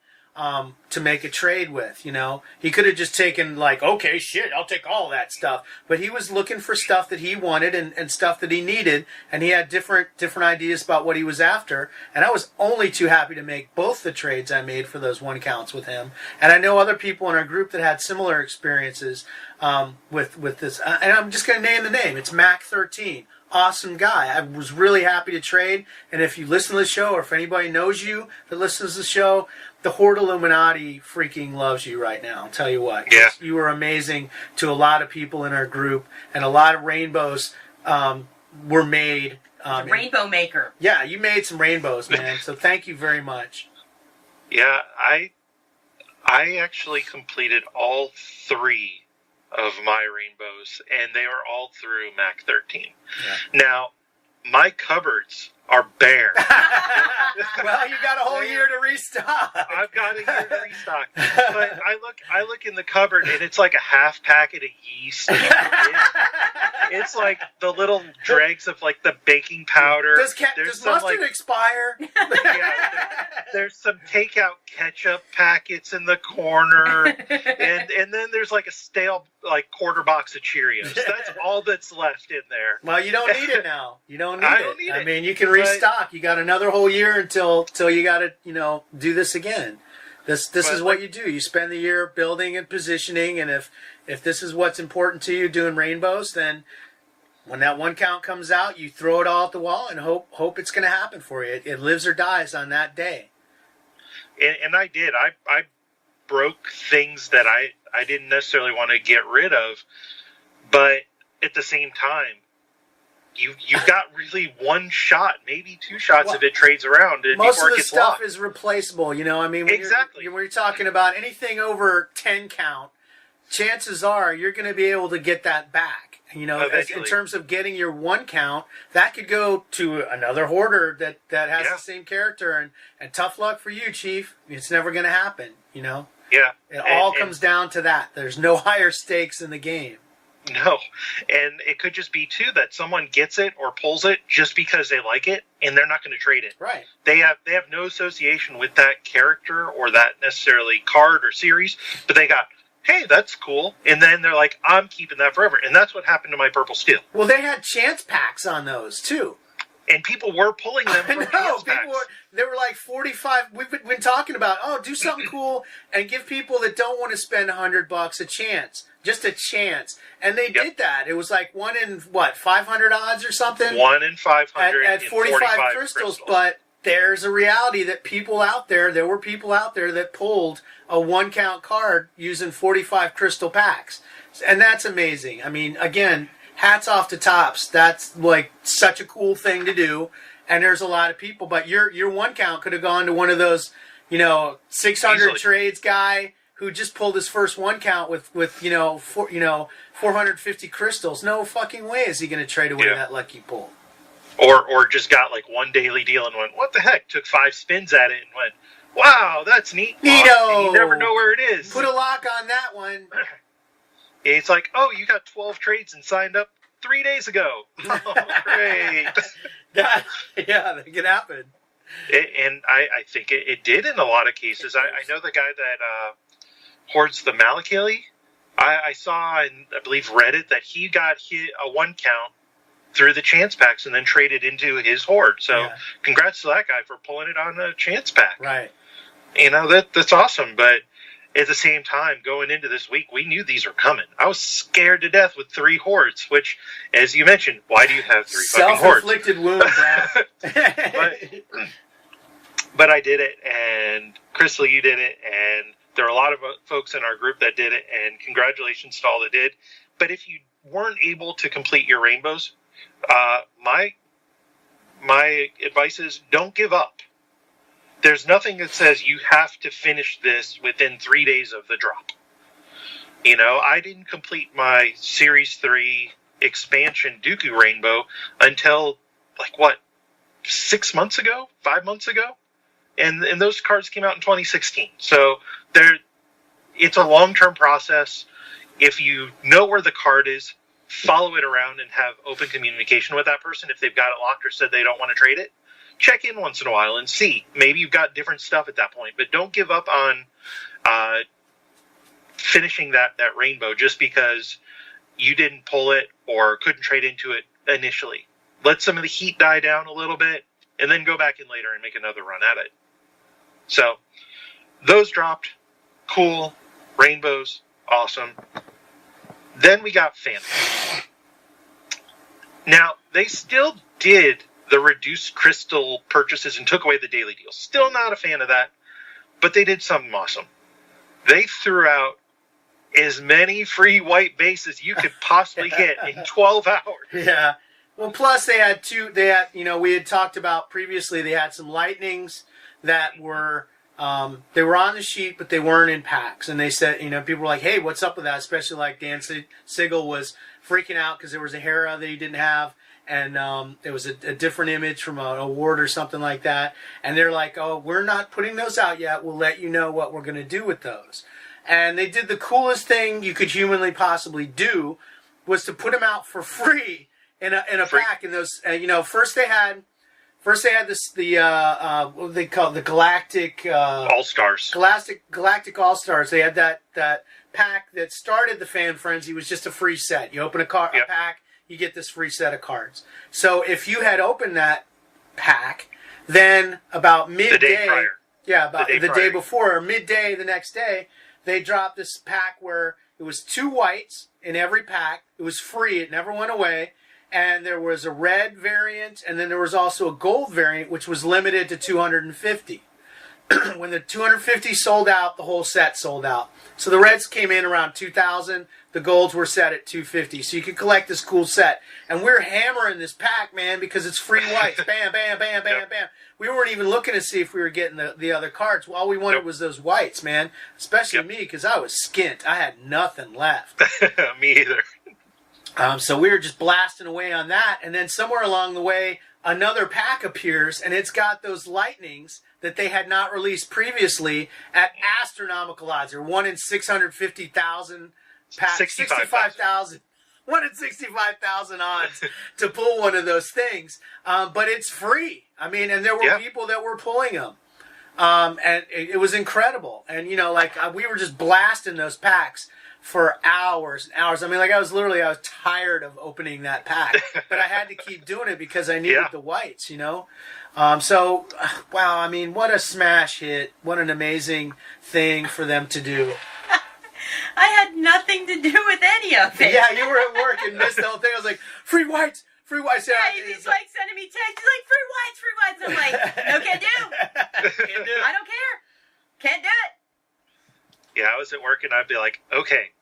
to make a trade with, He could have just taken okay, shit, I'll take all that stuff. But he was looking for stuff that he wanted and stuff that he needed. And he had different ideas about what he was after. And I was only too happy to make both the trades I made for those 1 counts with him. And I know other people in our group that had similar experiences with this. And I'm just going to name the name. It's Mac13. Awesome guy. I was really happy to trade. And if you listen to the show, or if anybody knows you that listens to the show, the Hoard Illuminati freaking loves you right now. I'll tell you what. Yeah. You were amazing to a lot of people in our group, and a lot of rainbows were made. Rainbow maker. Yeah, you made some rainbows, man. So thank you very much. Yeah, I actually completed all 3 of my rainbows, and they were all through Mac 13. Yeah. Now, my cupboards are bare. Well, you got a whole year to restock. I've got a year to restock. But I look in the cupboard, and it's like a half packet of yeast. It's like the little dregs of the baking powder. Does mustard expire? Yeah, there's some takeout ketchup packets in the corner, and then there's a stale quarter box of Cheerios. That's all that's left in there. Well, you don't need it now. You don't need I it. don't need it. I mean, you can restock. You got another whole year until you got to do this again. This is what you do. You spend the year building and positioning, and if this is what's important to you, doing rainbows, then when that 1 count comes out, you throw it all at the wall and hope it's going to happen for you. It lives or dies on that day. And I did. I broke things that I didn't necessarily want to get rid of, but at the same time, you've got really 1 shot, maybe 2 shots if it trades around. Most before of it the gets stuff locked. is replaceable. I mean, when exactly. When you're talking about anything over 10 count, chances are you're going to be able to get that back. In terms of getting your 1 count, that could go to another hoarder that has the same character. And tough luck for you, Chief. It's never going to happen. Yeah. It all comes down to that. There's no higher stakes in the game. No. And it could just be, too, that someone gets it or pulls it just because they like it, and they're not going to trade it. Right. They have no association with that character or that necessarily card or series, but they got, hey, that's cool. And then they're like, I'm keeping that forever. And that's what happened to my Purple Steel. Well, they had chance packs on those, too. And people were pulling them from chance packs. They were 45. We've been talking about, do something cool and give people that don't want to spend $100 a chance. Just a chance. And they did that. It was 1 in, 500 odds or something? 1 in 500 at 45 crystals. But there's a reality that there were people out there that pulled a 1 count card using 45 crystal packs. And that's amazing. I mean, again, hats off to Tops. That's such a cool thing to do. And there's a lot of people, but your 1 count could have gone to one of those, 600 Easily. trades guy who just pulled his first one count with 450 crystals. No fucking way is he going to trade away that lucky pull. Or just got like one daily deal and went, what the heck? Took 5 spins at it and went, wow, that's neat. Neato. And you never know where it is. Put a lock on that one. It's like, oh, you got 12 trades and signed up 3 days ago. Oh, great. That can happen. And I think it did in a lot of cases. I know the guy that hoards the Malakili. I saw, and I believe Reddit, that he got hit a 1 count through the chance packs and then traded into his hoard. So congrats to that guy for pulling it on a chance pack. Right. That's awesome. But at the same time, going into this week, we knew these were coming. I was scared to death with 3 hoards, which, as you mentioned, why do you have 3 fucking hoards? Self-inflicted wound, Brad. But I did it, and Christel, you did it, and there are a lot of folks in our group that did it, and congratulations to all that did. But if you weren't able to complete your rainbows, my advice is don't give up. There's nothing that says you have to finish this within 3 days of the drop. I didn't complete my Series 3 expansion Dooku Rainbow until, 6 months ago? 5 months ago? And those cards came out in 2016. So it's a long-term process. If you know where the card is, follow it around and have open communication with that person. If they've got it locked or said they don't want to trade it, check in once in a while and see. Maybe you've got different stuff at that point. But don't give up on finishing that rainbow just because you didn't pull it or couldn't trade into it initially. Let some of the heat die down a little bit and then go back in later and make another run at it. So those dropped. Cool. Rainbows. Awesome. Then we got Phantom. Now, they still did the reduced crystal purchases and took away the daily deals. Still not a fan of that, but they did something awesome. They threw out as many free white bases you could possibly get in 12 hours. Yeah. Well, plus they had we had talked about previously, they had some lightnings that were, they were on the sheet, but they weren't in packs. And they said, people were like, hey, what's up with that? Especially like Dan Sigel was freaking out because there was a Hera that he didn't have. And it was a different image from an award or something like that. And they're like, oh, we're not putting those out yet. We'll let you know what we're going to do with those. And they did the coolest thing you could humanly possibly do was to put them out for free in a pack. And those, first they had this what they call the Galactic All-Stars. Galactic All-Stars. They had that pack that started the Fan Frenzy. It was just a free set. You open a pack, you get this free set of cards. So if you had opened that pack, then about midday, the day prior. Yeah, about the day before or midday the next day, they dropped this pack where it was 2 whites in every pack. It was free. It never went away. And there was a red variant, and then there was also a gold variant, which was limited to 250. When the 250 sold out, the whole set sold out. So the reds came in around 2,000. The golds were set at 250. So you could collect this cool set. And we're hammering this pack, man, because it's free whites. Bam, bam, bam, bam, bam. We weren't even looking to see if we were getting the other cards. All we wanted was those whites, man. Especially me, because I was skint. I had nothing left. Me either. So we were just blasting away on that. And then somewhere along the way, another pack appears, and it's got those lightnings that they had not released previously at astronomical odds. They're 1 in 650,000 packs. 65,000. 1 in 65,000 odds to pull one of those things. But it's free. I mean, and there were people that were pulling them. And it was incredible. And, we were just blasting those packs for hours and hours. I mean, I was tired of opening that pack, but I had to keep doing it because I needed the whites, So, wow, I mean, what a smash hit. What an amazing thing for them to do. I had nothing to do with any of it. Yeah, you were at work and missed the whole thing. I was like, free whites. Yeah, he's like sending me texts. He's like, free whites. I'm like, no, can't do. Can't do it. I don't care. Can't do it. Yeah, I was at work and I'd be like, okay,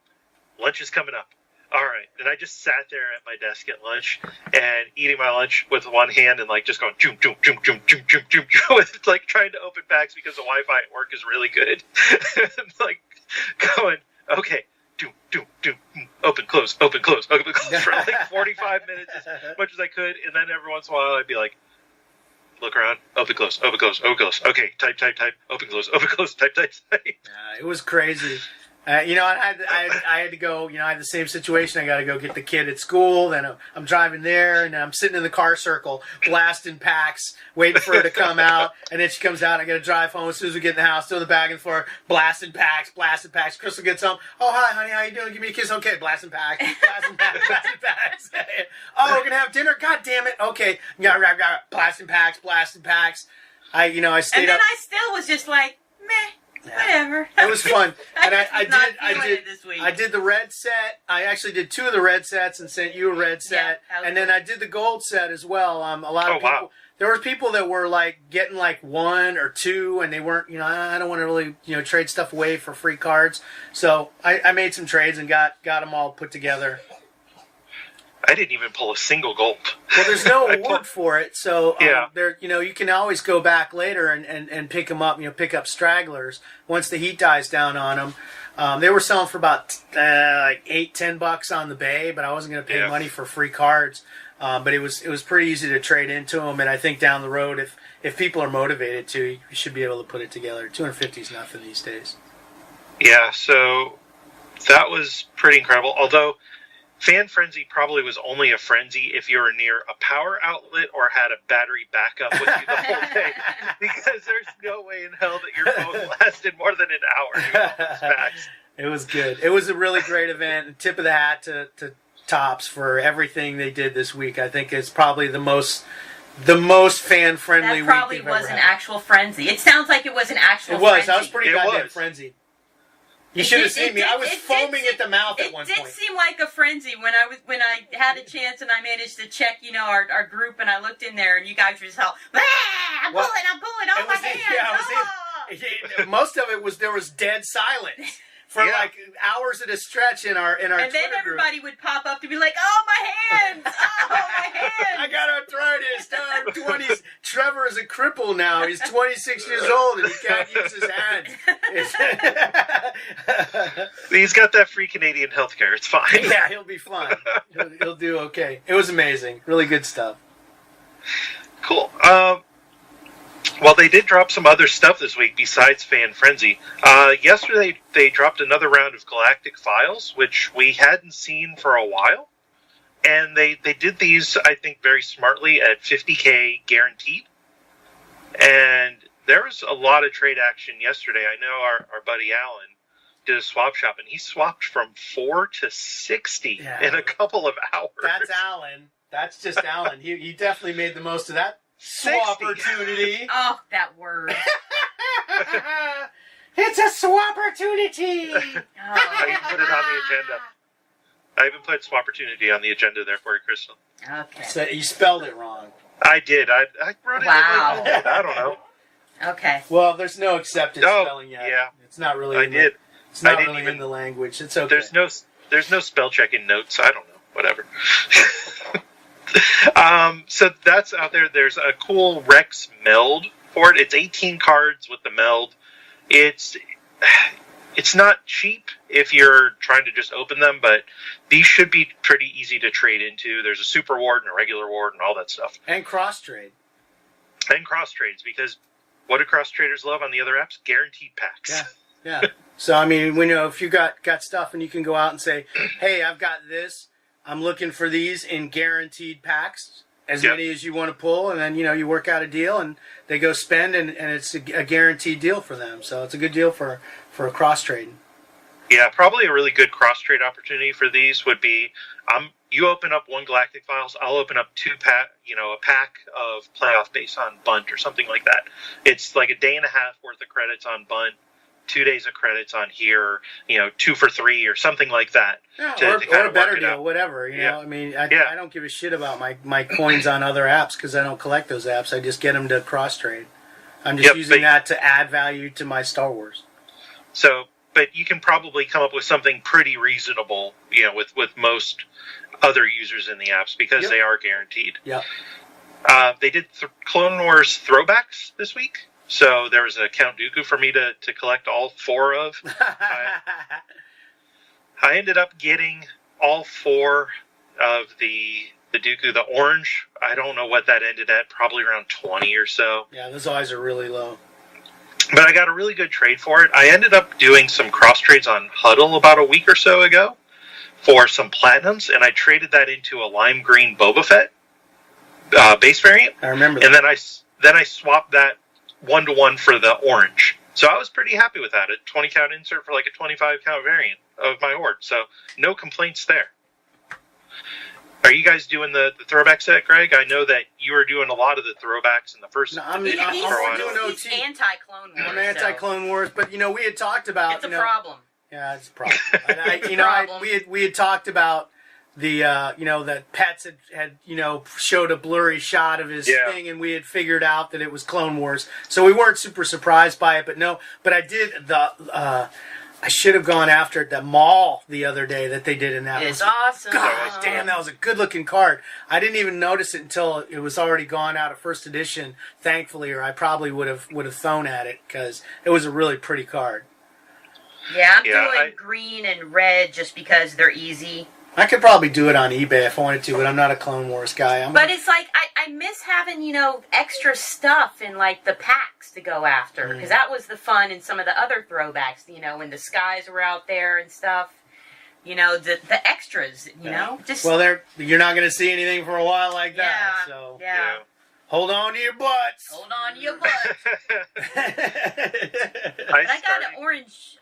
lunch is coming up. All right. And I just sat there at my desk at lunch and eating my lunch with one hand and just going, joom, joom, joom, joom, joom, joom, joom, joom, trying to open packs because the Wi-Fi at work is really good. going, okay, do, open, close for like 45 minutes, as much as I could, and then every once in a while I'd be like, look around, open, close. Okay, type, open, close, type. It was crazy. I had to go. I had the same situation. I got to go get the kid at school. Then I'm driving there, and I'm sitting in the car circle, blasting packs, waiting for her to come out. And then she comes out. And I got to drive home as soon as we get in the house. Throw the bag in the floor, blasting packs. Crystal gets home. Oh, hi, honey, how you doing? Give me a kiss. Okay, blasting packs. Oh, we're gonna have dinner. God damn it. Okay, blasting packs. I stayed up. And then I still was just like, meh. Whatever. It was fun, and I did the red set. I actually did 2 of the red sets and sent you a red set, and then I did the gold set as well. A lot of people. Wow. There were people that were like getting like 1 or 2, and they weren't. I don't want to really trade stuff away for free cards. So I made some trades and got them all put together. I didn't even pull a single gold. Well, there's no award for it, so there. You can always go back later and pick them up. Pick up stragglers once the heat dies down on them. They were selling for about like $8-10 on the bay, but I wasn't going to pay money for free cards. But it was pretty easy to trade into them, and I think down the road, if people are motivated to, you should be able to put it together. 250 is nothing these days. Yeah, so that was pretty incredible. Although Fan Frenzy probably was only a frenzy if you were near a power outlet or had a battery backup with you the whole day. Because there's no way in hell that your phone lasted more than an hour. It was good. It was a really great event. And tip of the hat to Topps for everything they did this week. I think it's probably the most fan-friendly week. That probably was an actual frenzy. It sounds like it was an actual frenzy. It was. I was pretty goddamn frenzied. You should have seen me. I was foaming at the mouth at one point. It did seem like a frenzy when I had a chance and I managed to check, our group, and I looked in there and you guys were just all, I'm pulling, oh my hands. Most of it was there was dead silence for like hours at a stretch in our and then Twitter everybody group. Would pop up to be like, oh my hands, I got arthritis. 20s. Trevor is a cripple now. He's 26 years old and he can't use his hands. He's got that free Canadian healthcare. It's fine. Yeah, he'll be fine. He'll do okay. It was amazing. Really good stuff. Cool. Well, they did drop some other stuff this week besides Fan Frenzy. Yesterday, they dropped another round of Galactic Files, which we hadn't seen for a while. And they did these, I think, very smartly at 50K guaranteed. And there was a lot of trade action yesterday. I know our buddy Alan did a swap shop, and he swapped from 4 to 60 in a couple of hours. That's Alan. That's just Alan. He definitely made the most of that swap-opportunity. Oh, that word. It's a swap-opportunity. I even put it on the agenda. I even put swap-opportunity on the agenda there for you, Crystal. Okay. So you spelled it wrong. I did. I wrote it in I don't know. Okay. Well, there's no accepted spelling yet. Yeah. It's not really. It's not really in the language. It's okay. There's no spell check in notes. I don't know. Whatever. So that's out there. There's a cool Rex meld for it. It's 18 cards with the meld. It's not cheap if you're trying to just open them, but these should be pretty easy to trade into. There's a super ward and a regular ward and all that stuff. And cross trade. And cross trades, because what do cross traders love on the other apps? Guaranteed packs. Yeah. So, I mean, we know if you got stuff and you can go out and say, hey, I've got this. I'm looking for these in guaranteed packs, as many as you want to pull, and then, you work out a deal, and they go spend, and it's a guaranteed deal for them. So it's a good deal for a cross-trade. Yeah, probably a really good cross-trade opportunity for these would be, you open up one Galactic Files, I'll open up a pack of playoff base on bunt or something like that. It's like a day and a half worth of credits on bunt, 2 days of credits on here, 2 for 3 or something like that. Yeah, or a better deal, whatever. You know, I mean, I don't give a shit about my coins on other apps because I don't collect those apps. I just get them to cross trade. I'm just using that to add value to my Star Wars. So, but you can probably come up with something pretty reasonable, with most other users in the apps because they are guaranteed. Yep. They did Clone Wars throwbacks this week. So there was a Count Dooku for me to collect all 4 of. I ended up getting all 4 of the Dooku. The orange, I don't know what that ended at, probably around 20 or so. Yeah, those eyes are really low. But I got a really good trade for it. I ended up doing some cross trades on Huddle about a week or so ago for some platinums, and I traded that into a lime green Boba Fett base variant. I remember that. And then I swapped that 1-to-1 for the orange. So I was pretty happy with that. A 20 count insert for like a 25 count variant of my Hoard. So no complaints there. Are you guys doing the throwback set, Greg? I know that you were doing a lot of the throwbacks in the first edition. He's doing OT. anti-Clone Wars. I'm anti-Clone Wars, but we had talked about. It's a problem. Yeah, it's a problem. We had talked about the that Pets had showed a blurry shot of his thing, and we had figured out that it was Clone Wars, so we weren't super surprised by it. But I did I should have gone after the Maul the other day that they did in that. It's awesome. God damn, that was a good looking card. I didn't even notice it until it was already gone out of first edition, thankfully, or I probably would have thrown at it because it was a really pretty card. Yeah, I'm doing green and red just because they're easy. I could probably do it on eBay if I wanted to, but I'm not a Clone Wars guy. But it's like, I miss having, extra stuff in, like, the packs to go after. Because that was the fun in some of the other throwbacks, when the skies were out there and stuff. The extras, Just, well, you're not going to see anything for a while like that. So hold on to your butts. Hold on to your butts. I got an orange...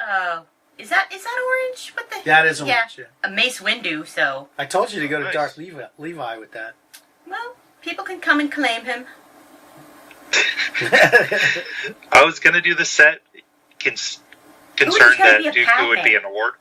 Is that orange? What the heck? That is orange, yeah. A Mace Windu, so... I told you to go to Darth Levi with that. Well, people can come and claim him. I was going to do the set concerned that Dooku would be an award.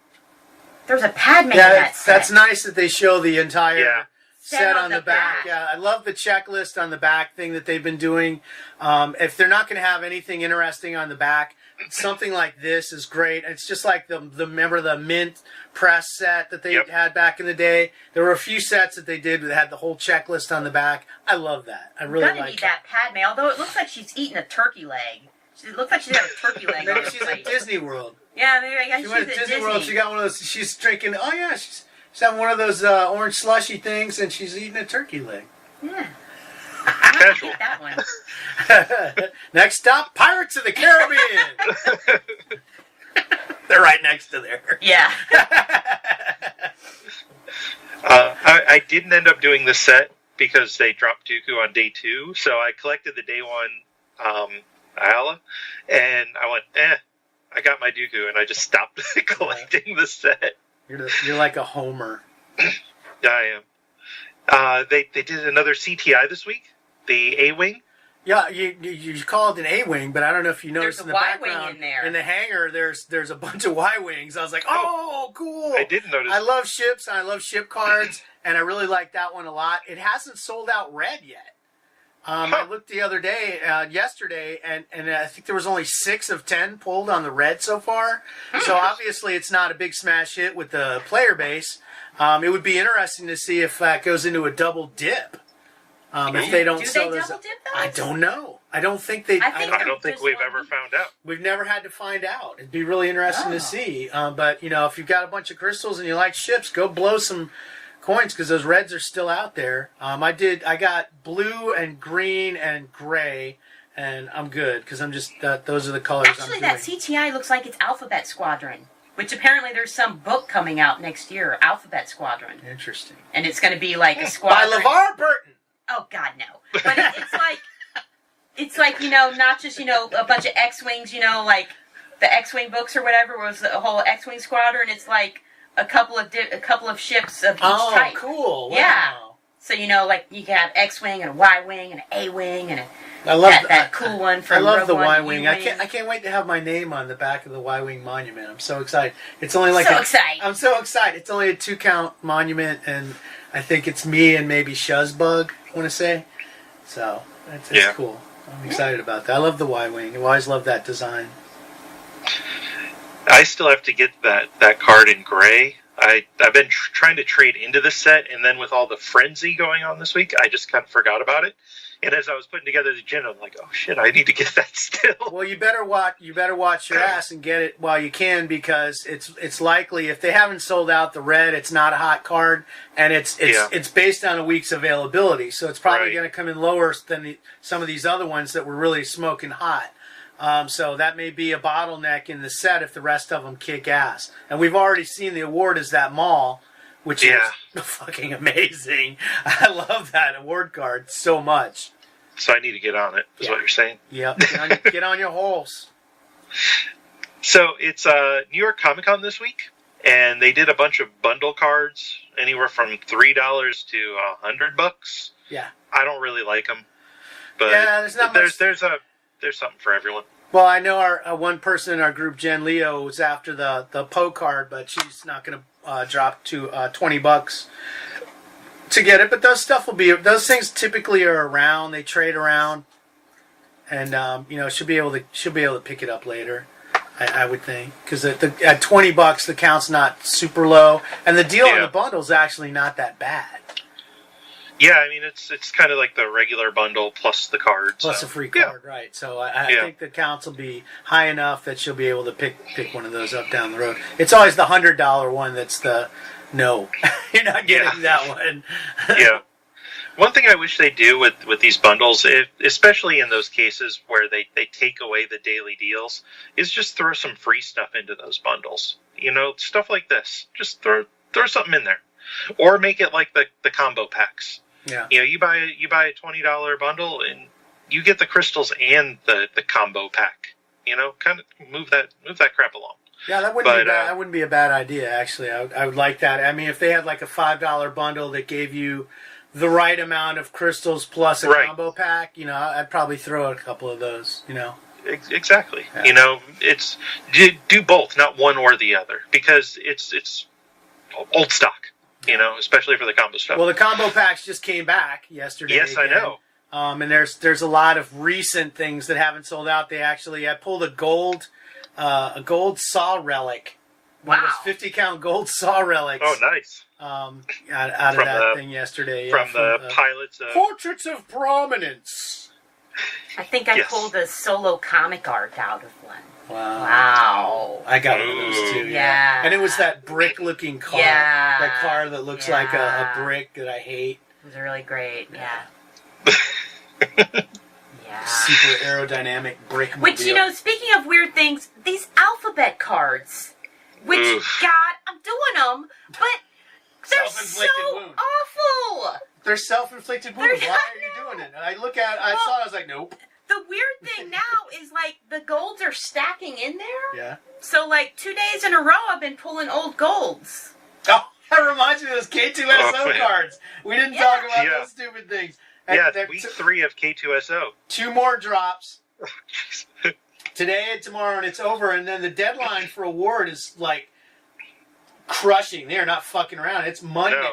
There's a Padme in that set. That's nice that they show the entire... set on the back. Yeah, I love the checklist on the back thing that they've been doing. If they're not going to have anything interesting on the back, something like this is great. It's just like remember the mint press set that they had back in the day. There were a few sets that they did that had the whole checklist on the back. I love that. I really like need that Padme, although it looks like she's eating a turkey leg. It looks like she's got a turkey leg. Maybe she's at Disney World. Yeah, maybe I guess she went to Disney World. She got one of those. She's drinking. Oh yeah, she's having one of those orange slushy things, and she's eating a turkey leg. Yeah. Casual. That one. Next stop, Pirates of the Caribbean. They're right next to there. Yeah. I didn't end up doing the set because they dropped Dooku on day 2, so I collected the day 1 Ayala, and I went, I got my Dooku, and I just stopped collecting the set. You're like a homer. Yeah, I am. They did another CTI this week, the A-Wing. Yeah, you call it an A-Wing, but I don't know if you noticed in the background. In there. In the hangar, there's a bunch of Y-Wings. I was like, oh, cool. I didn't notice. I love ships, and I love ship cards, and I really like that one a lot. It hasn't sold out red yet. I looked the other day, yesterday, and I think there was only 6 of 10 pulled on the red so far. So obviously it's not a big smash hit with the player base. It would be interesting to see if that goes into a double dip. If they don't sell those, double dip those? I don't know. I don't think they. I don't think we've ever found out. We've never had to find out. It'd be really interesting to see. But if you've got a bunch of crystals and you like ships, go blow some coins because those reds are still out there. I got blue and green and gray, and I'm good because I'm just those are the colors. Actually, that CTI looks like it's Alphabet Squadron, which apparently there's some book coming out next year, Alphabet Squadron. Interesting. And it's going to be like a squadron. By LeVar Burton. Oh God, no! But it's like not just a bunch of X-wings, like the X-wing books or whatever was the whole X-wing squadron. It's like a couple of ships of each type. Oh, cool! Wow. Yeah. So like you can have X-wing and a Y-wing and an A-wing and I love that cool one from I love Rogue the One, Y-wing. I can't wait to have my name on the back of the Y-wing monument. I'm so excited. It's only like excited. I'm so excited. It's only a 2-count monument, and I think it's me and maybe Shuzzbug, I want to say. So it's cool. I'm excited about that. I love the Y-wing. I always love that design. I still have to get that card in gray. I've been trying to trade into the set, and then with all the frenzy going on this week, I just kind of forgot about it. And as I was putting together the gin, I'm like, oh shit, I need to get that still. Well, you better watch your ass and get it while you can, because it's likely, if they haven't sold out the red, it's not a hot card, and it's based on a week's availability, so it's probably going to come in lower than some of these other ones that were really smoking hot. So that may be a bottleneck in the set if the rest of them kick ass. And we've already seen the award is that mall, which is fucking amazing. I love that award card so much. So I need to get on it, is what you're saying? Yep, get on your horse. So it's New York Comic Con this week, and they did a bunch of bundle cards, anywhere from $3 to $100. Yeah. I don't really like them, but there's not much. There's something for everyone. Well, I know our one person in our group, Jen Leo, was after the Poe card, but she's not going to drop to $20 to get it. But those things typically are around. They trade around, and she'll be able to pick it up later. I would think, because at $20 the count's not super low, and the deal on the bundle is actually not that bad. Yeah, I mean, it's kind of like the regular bundle plus the card. Plus a free card, right. So I think the counts will be high enough that she'll be able to pick one of those up down the road. It's always the $100 one that's the no. You're not getting that one. Yeah. One thing I wish they do with these bundles, especially in those cases where they take away the daily deals, is just throw some free stuff into those bundles. Stuff like this. Just throw something in there. Or make it like the combo packs. Yeah. You buy a $20 bundle and you get the crystals and the combo pack. Kind of move that crap along. Yeah, that wouldn't be bad. That wouldn't be a bad idea, actually. I would like that. I mean, if they had like a $5 bundle that gave you the right amount of crystals plus a combo pack, I'd probably throw a couple of those. Exactly. Yeah. It's do both, not one or the other, because it's old stock. Especially for the combo stuff. Well, the combo packs just came back yesterday. Yes, again. I know. And there's a lot of recent things that haven't sold out. I pulled a gold saw relic. Wow. One of those 50-count gold saw relics. Oh, nice. Out of that thing yesterday. From the pilots. Portraits of Prominence. I think I pulled a solo comic art out of one. Wow. I got one of those too. Yeah. And it was that brick-looking car. Yeah. That car that looks like a brick that I hate. It was really great. Yeah. Super aerodynamic brick. Which, speaking of weird things, these alphabet cards, which, God, I'm doing them, but they're so awful. They're self-inflicted wounds. Why are you doing it? And I was like, nope. The weird thing now is, the golds are stacking in there. Yeah. So, 2 days in a row, I've been pulling old golds. Oh, that reminds me of those K2SO cards. We didn't talk about those stupid things. Week 3 of K2SO. 2 more drops. Today and tomorrow, and it's over. And then the deadline for award is, crushing. They're not fucking around. It's Monday. No.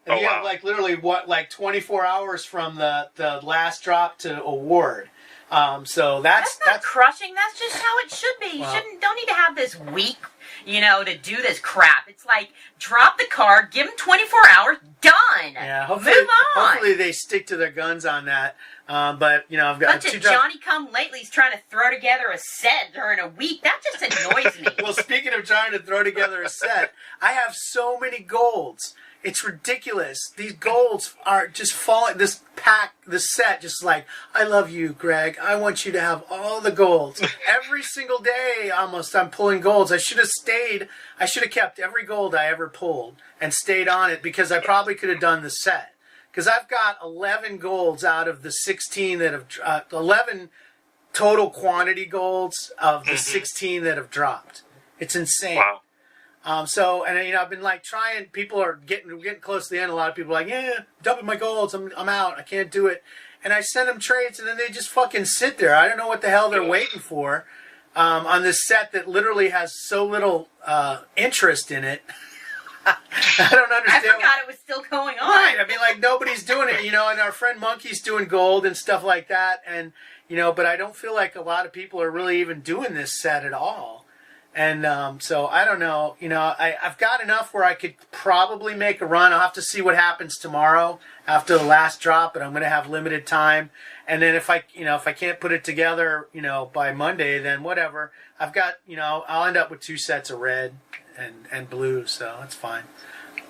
And you have literally 24 hours from the last drop to award. So that's not crushing. That's just how it should be. You don't need to have this week, to do this crap. It's drop the card, give them 24 hours, done. Yeah, move on. Hopefully they stick to their guns on that. But I've got bunch of Johnny-come-latelys trying to throw together a set during a week. That just annoys me. Well, speaking of trying to throw together a set, I have so many golds. It's ridiculous. These golds are just falling. This set, just I love you, Greg. I want you to have all the golds. Every single day, almost, I'm pulling golds. I should have stayed. I should have kept every gold I ever pulled and stayed on it, because I probably could have done the set. Because I've got 11 golds out of the 16 that have 11 total quantity golds of the 16 that have dropped. It's insane. Wow. I've been trying. People are getting close to the end. A lot of people are dumping my golds. I'm out. I can't do it. And I send them trades, and then they just fucking sit there. I don't know what the hell they're waiting for on this set that literally has so little interest in it. I don't understand. I forgot it was still going on. Right. I mean, nobody's doing it, and our friend Monkey's doing gold and stuff like that, and but I don't feel like a lot of people are really even doing this set at all. And so I don't know. I've got enough where I could probably make a run. I'll have to see what happens tomorrow after the last drop, but I'm going to have limited time. And then if I can't put it together, by Monday, then whatever. I've got, I'll end up with 2 sets of red and blue, so that's fine.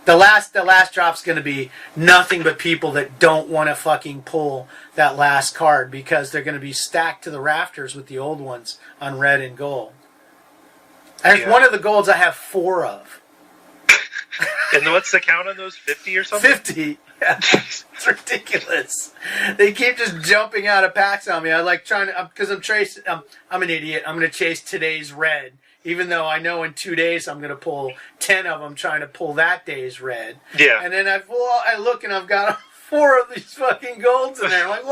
The last drop's going to be nothing but people that don't want to fucking pull that last card because they're going to be stacked to the rafters with the old ones on red and gold. There's one of the golds I have 4 of. And what's the count on those? 50 or something? 50. Yeah, it's ridiculous. They keep just jumping out of packs on me. I like trying to, because I'm an idiot. I'm going to chase today's red, even though I know in 2 days I'm going to pull 10 of them trying to pull that day's red. Yeah. And then I look and I've got 4 of these fucking golds in there. I'm like,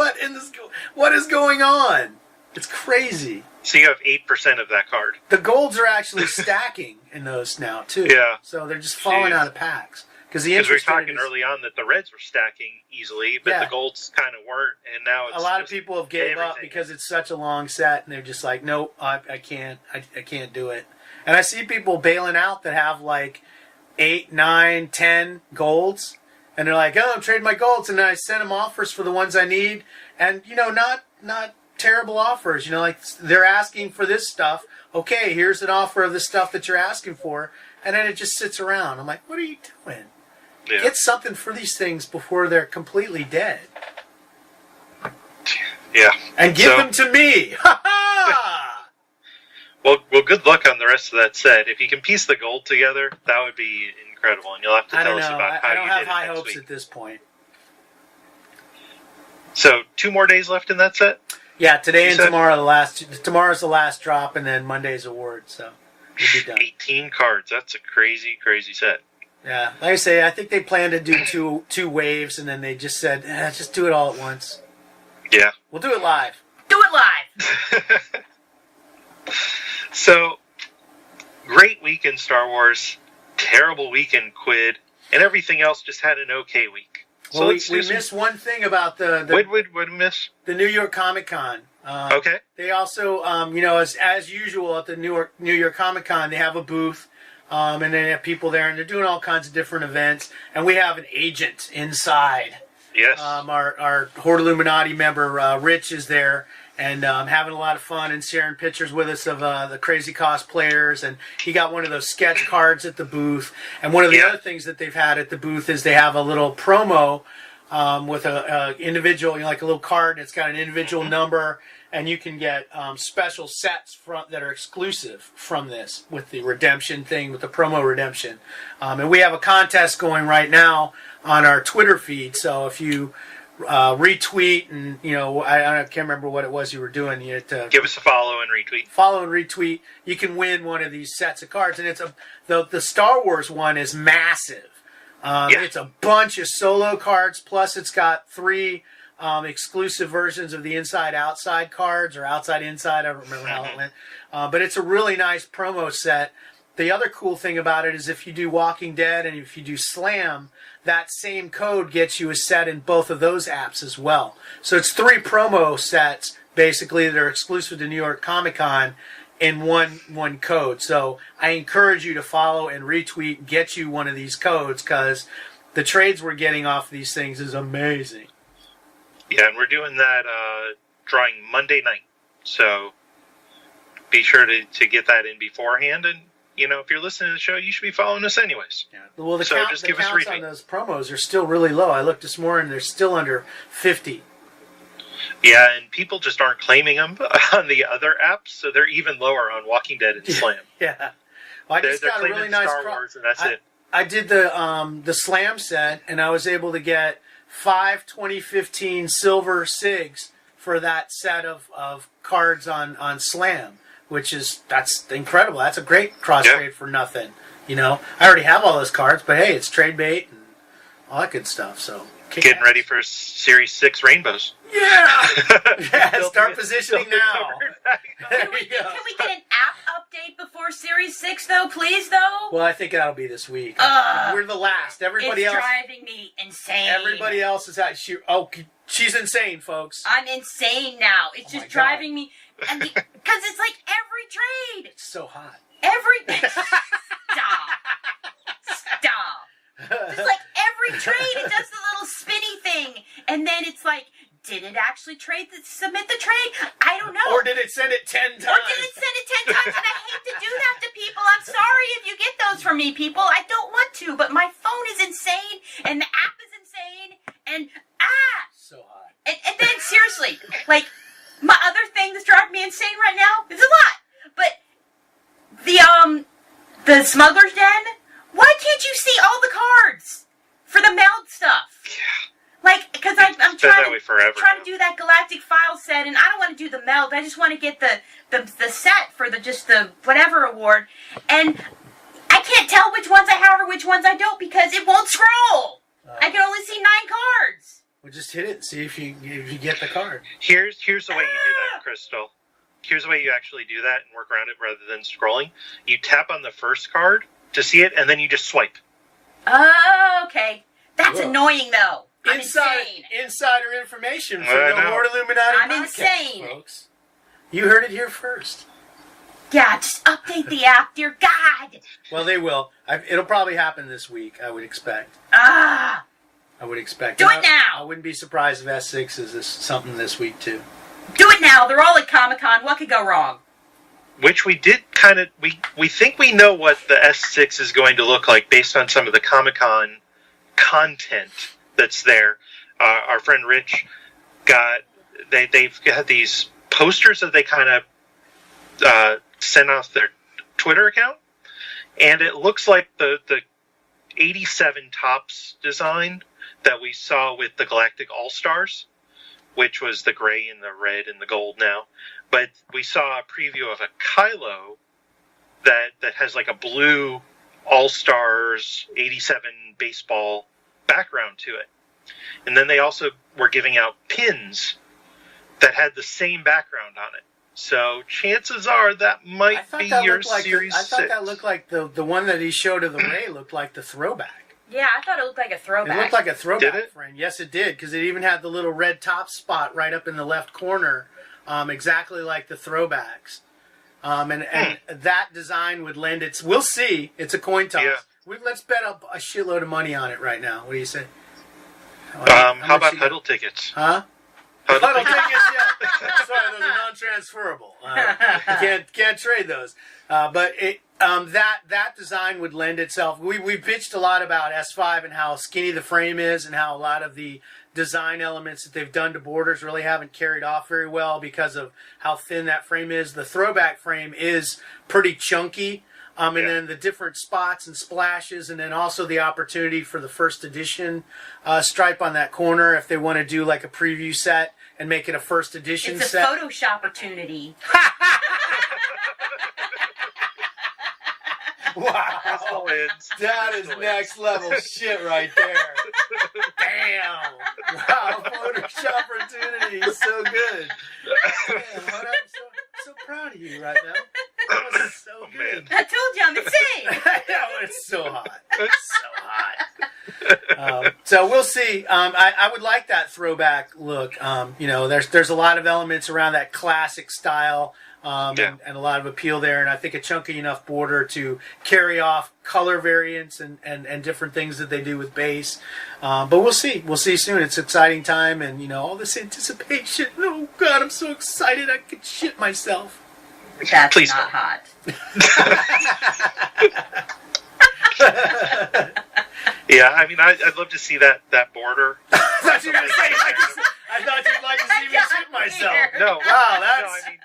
what is going on? It's crazy. So you have 8% of that card. The golds are actually stacking in those now, too. Yeah. So they're just falling out of packs. Because we were talking early on that the reds were stacking easily, but the golds kind of weren't, and now it's a lot of people have gave up because it's such a long set, and they're just like, nope, I can't do it. And I see people bailing out that have like 8, 9, 10 golds, and they're like, oh, I'm trading my golds, and then I send them offers for the ones I need, and not terrible offers, like they're asking for this stuff. Okay, here's an offer of the stuff that you're asking for, and then it just sits around. I'm like, what are you doing? Yeah. Get something for these things before they're completely dead. Yeah. And give them to me. Ha ha! Well, good luck on the rest of that set. If you can piece the gold together, that would be incredible. And you'll have to tell us about how you did it next week. I don't have high hopes at this point. So, 2 more days left in that set? Yeah, today and tomorrow. Tomorrow's the last drop, and then Monday's award. So we'll be done. 18 cards. That's a crazy, crazy set. Yeah, like I say, I think they planned to do two waves, and then they just said, just do it all at once. Yeah. We'll do it live. Do it live! So, great week in Star Wars, terrible week in Quidd, and everything else just had an okay week. Well, so we missed one thing about the what miss? The New York Comic Con. Okay. They also, as usual at the New York Comic Con, they have a booth. And they have people there, and they're doing all kinds of different events. And we have an agent inside. Yes. Our Hoard Illuminati member, Rich, is there, and having a lot of fun and sharing pictures with us of the crazy cosplayers. And he got one of those sketch cards at the booth. And one of the other things that they've had at the booth is they have a little promo with a individual, like a little card, and it's got an individual number. And you can get special sets that are exclusive from this with the redemption thing, with the promo redemption. And we have a contest going right now on our Twitter feed. So if you retweet and, I can't remember what it was you were doing. You had to give us a follow and retweet. Follow and retweet. You can win one of these sets of cards. And it's the Star Wars one is massive. It's a bunch of solo cards, plus it's got 3... exclusive versions of the inside-outside cards, or outside-inside, I don't remember how it went. But it's a really nice promo set. The other cool thing about it is if you do Walking Dead and if you do Slam, that same code gets you a set in both of those apps as well. So it's 3 promo sets, basically, that are exclusive to New York Comic Con in one code. So I encourage you to follow and retweet, get you one of these codes, because the trades we're getting off these things is amazing. Yeah, and we're doing that drawing Monday night. So be sure to get that in beforehand. And, if you're listening to the show, you should be following us anyways. Yeah. Well, the counts on those promos are still really low. I looked this morning, they're still under 50. Yeah, and people just aren't claiming them on the other apps, so they're even lower on Walking Dead and Slam. Yeah. Well, I just got a really nice Star Wars, and that's it. I did the Slam set, and I was able to get 5 2015 silver SIGs for that set of cards on Slam, that's incredible. That's a great cross trade for nothing. I already have all those cards, but hey, it's trade bait and all that good stuff. So getting ready for Series 6 Rainbows. Yeah, start positioning now. Can we get an app update before Series 6, though, please, though? Well, I think that'll be this week. We're the last. Everybody else. It's driving me insane. Everybody else is out. She's insane, folks. I'm insane now. It's just driving me, because it's like every trade. It's so hot. Stop. Just like every trade, it does the little spinny thing. And then it's like, did it actually submit the trade? I don't know. Or did it send it 10 times? Or did it send it 10 times? And I hate to do that to people. I'm sorry if you get those from me, people. I don't want to, but my phone is insane, and the app is insane, and So hot. And then, seriously, like, my other thing that's driving me insane right now, it's a lot, but the Smuggler's Den, why can't you see all the cards for the meld stuff? Yeah. Like, because I'm trying to do that galactic file set, and I don't want to do the meld. I just want to get the set for the whatever award, and I can't tell which ones I have or which ones I don't because it won't scroll. I can only see 9 cards. Well, just hit it and see if you get the card. Here's the way you do that, Crystal. Here's the way you actually do that and work around it rather than scrolling. You tap on the first card to see it, and then you just swipe. Oh, okay. That's annoying, though. I'm insane. Insider information from the Hoard Illuminati I'm Podcast, insane. folks. You heard it here first. Yeah, just update the app, dear God. Well, they will. It'll probably happen this week, I would expect. I would expect. Do it now. I wouldn't be surprised if S6 is something this week, too. Do it now. They're all at Comic-Con. What could go wrong? Which we did kind of... We think we know what the S6 is going to look like based on some of the Comic-Con content that's there. Our friend Rich they've got these posters that they kind of sent off their Twitter account, and it looks like the 87 Topps design that we saw with the Galactic All-Stars, which was the gray and the red and the gold now. But we saw a preview of a Kylo that has like a blue All-Stars 87 baseball background to it. And then they also were giving out pins that had the same background on it. So chances are that might be your Series 6. I thought that looked like the one that he showed of the Ray looked like the throwback. Yeah, I thought it looked like a throwback. It looked like a throwback Did it? frame. Yes, it did, because it even had the little red top spot right up in the left corner, exactly like the throwbacks. And that design would lend its... We'll see. It's a coin toss. Yeah. Let's bet up a shitload of money on it right now. What do you say? How about huddle tickets? Huh? Huddle Huddle tickets? tickets, yeah. Sorry, those are non-transferable. You can't trade those. But that design would lend itself. We bitched a lot about S5 and how skinny the frame is, and how a lot of the design elements that they've done to borders really haven't carried off very well because of how thin that frame is. The throwback frame is pretty chunky. And then the different spots and splashes, and then also the opportunity for the first edition stripe on that corner if they want to do like a preview set and make it a first edition set. It's a Photoshop opportunity. Wow. That is next level shit right there. Damn. Wow, Photoshop opportunity is so good. Man, I'm so proud of you right now. That was so good. I told you I'm insane. I know, it's so hot. It's so hot. So we'll see. I would like that throwback look. There's a lot of elements around that classic style. And a lot of appeal there, and I think a chunky enough border to carry off color variants and different things that they do with base. But we'll see. We'll see soon. It's an exciting time, and all this anticipation. Oh God, I'm so excited I could shit myself. That's Please not hot. Yeah, I mean, I'd love to see that border. I thought you were going to say, I thought you'd like to see me shit myself. No, wow, that's... No, I mean,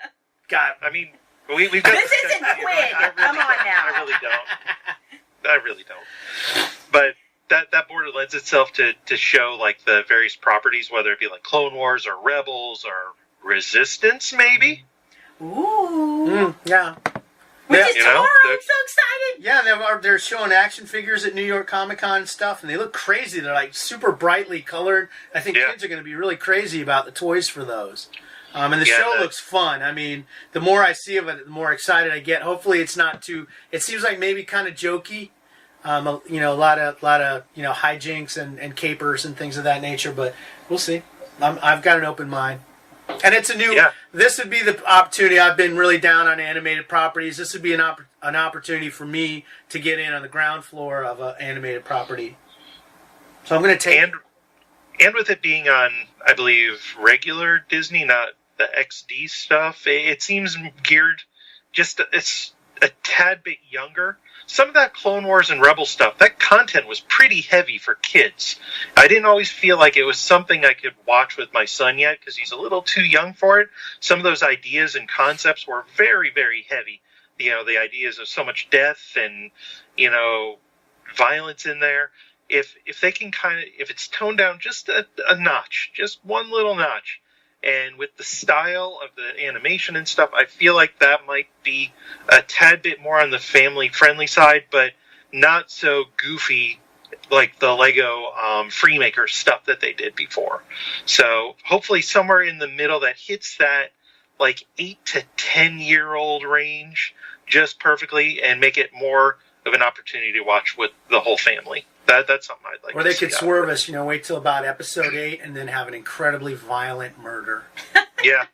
God. I mean, we've got... This isn't Quidd. Come on now. I really don't. But that border lends itself to show, like, the various properties, whether it be, like, Clone Wars or Rebels or Resistance, maybe? Ooh. Yeah. Which is tomorrow. I'm so excited. Yeah, they're showing action figures at New York Comic Con and stuff, and they look crazy. They're like super brightly colored. I think kids are going to be really crazy about the toys for those. And the show looks fun. I mean, the more I see of it, the more excited I get. Hopefully, it's not too. It seems like maybe kind of jokey. A lot of hijinks and capers and things of that nature. But we'll see. I've got an open mind. And it's a new. This would be the opportunity. I've been really down on animated properties. This would be an an opportunity for me to get in on the ground floor of an animated property. So I'm going to take... And with it being on, I believe, regular Disney, not the XD stuff, it seems geared it's a tad bit younger. Some of that Clone Wars and Rebel stuff, that content was pretty heavy for kids. I didn't always feel like it was something I could watch with my son yet, because he's a little too young for it. Some of those ideas and concepts were very, very heavy. The ideas of so much death and, violence in there. If they can if it's toned down just a notch, just one little notch, and with the style of the animation and stuff, I feel like that might be a tad bit more on the family-friendly side, but not so goofy like the Lego Freemaker stuff that they did before. So hopefully somewhere in the middle that hits that like 8 to 10-year-old range just perfectly, and make it more of an opportunity to watch with the whole family. That's something I'd like. Or to they see could swerve us, wait till about episode 8 and then have an incredibly violent murder. Yeah.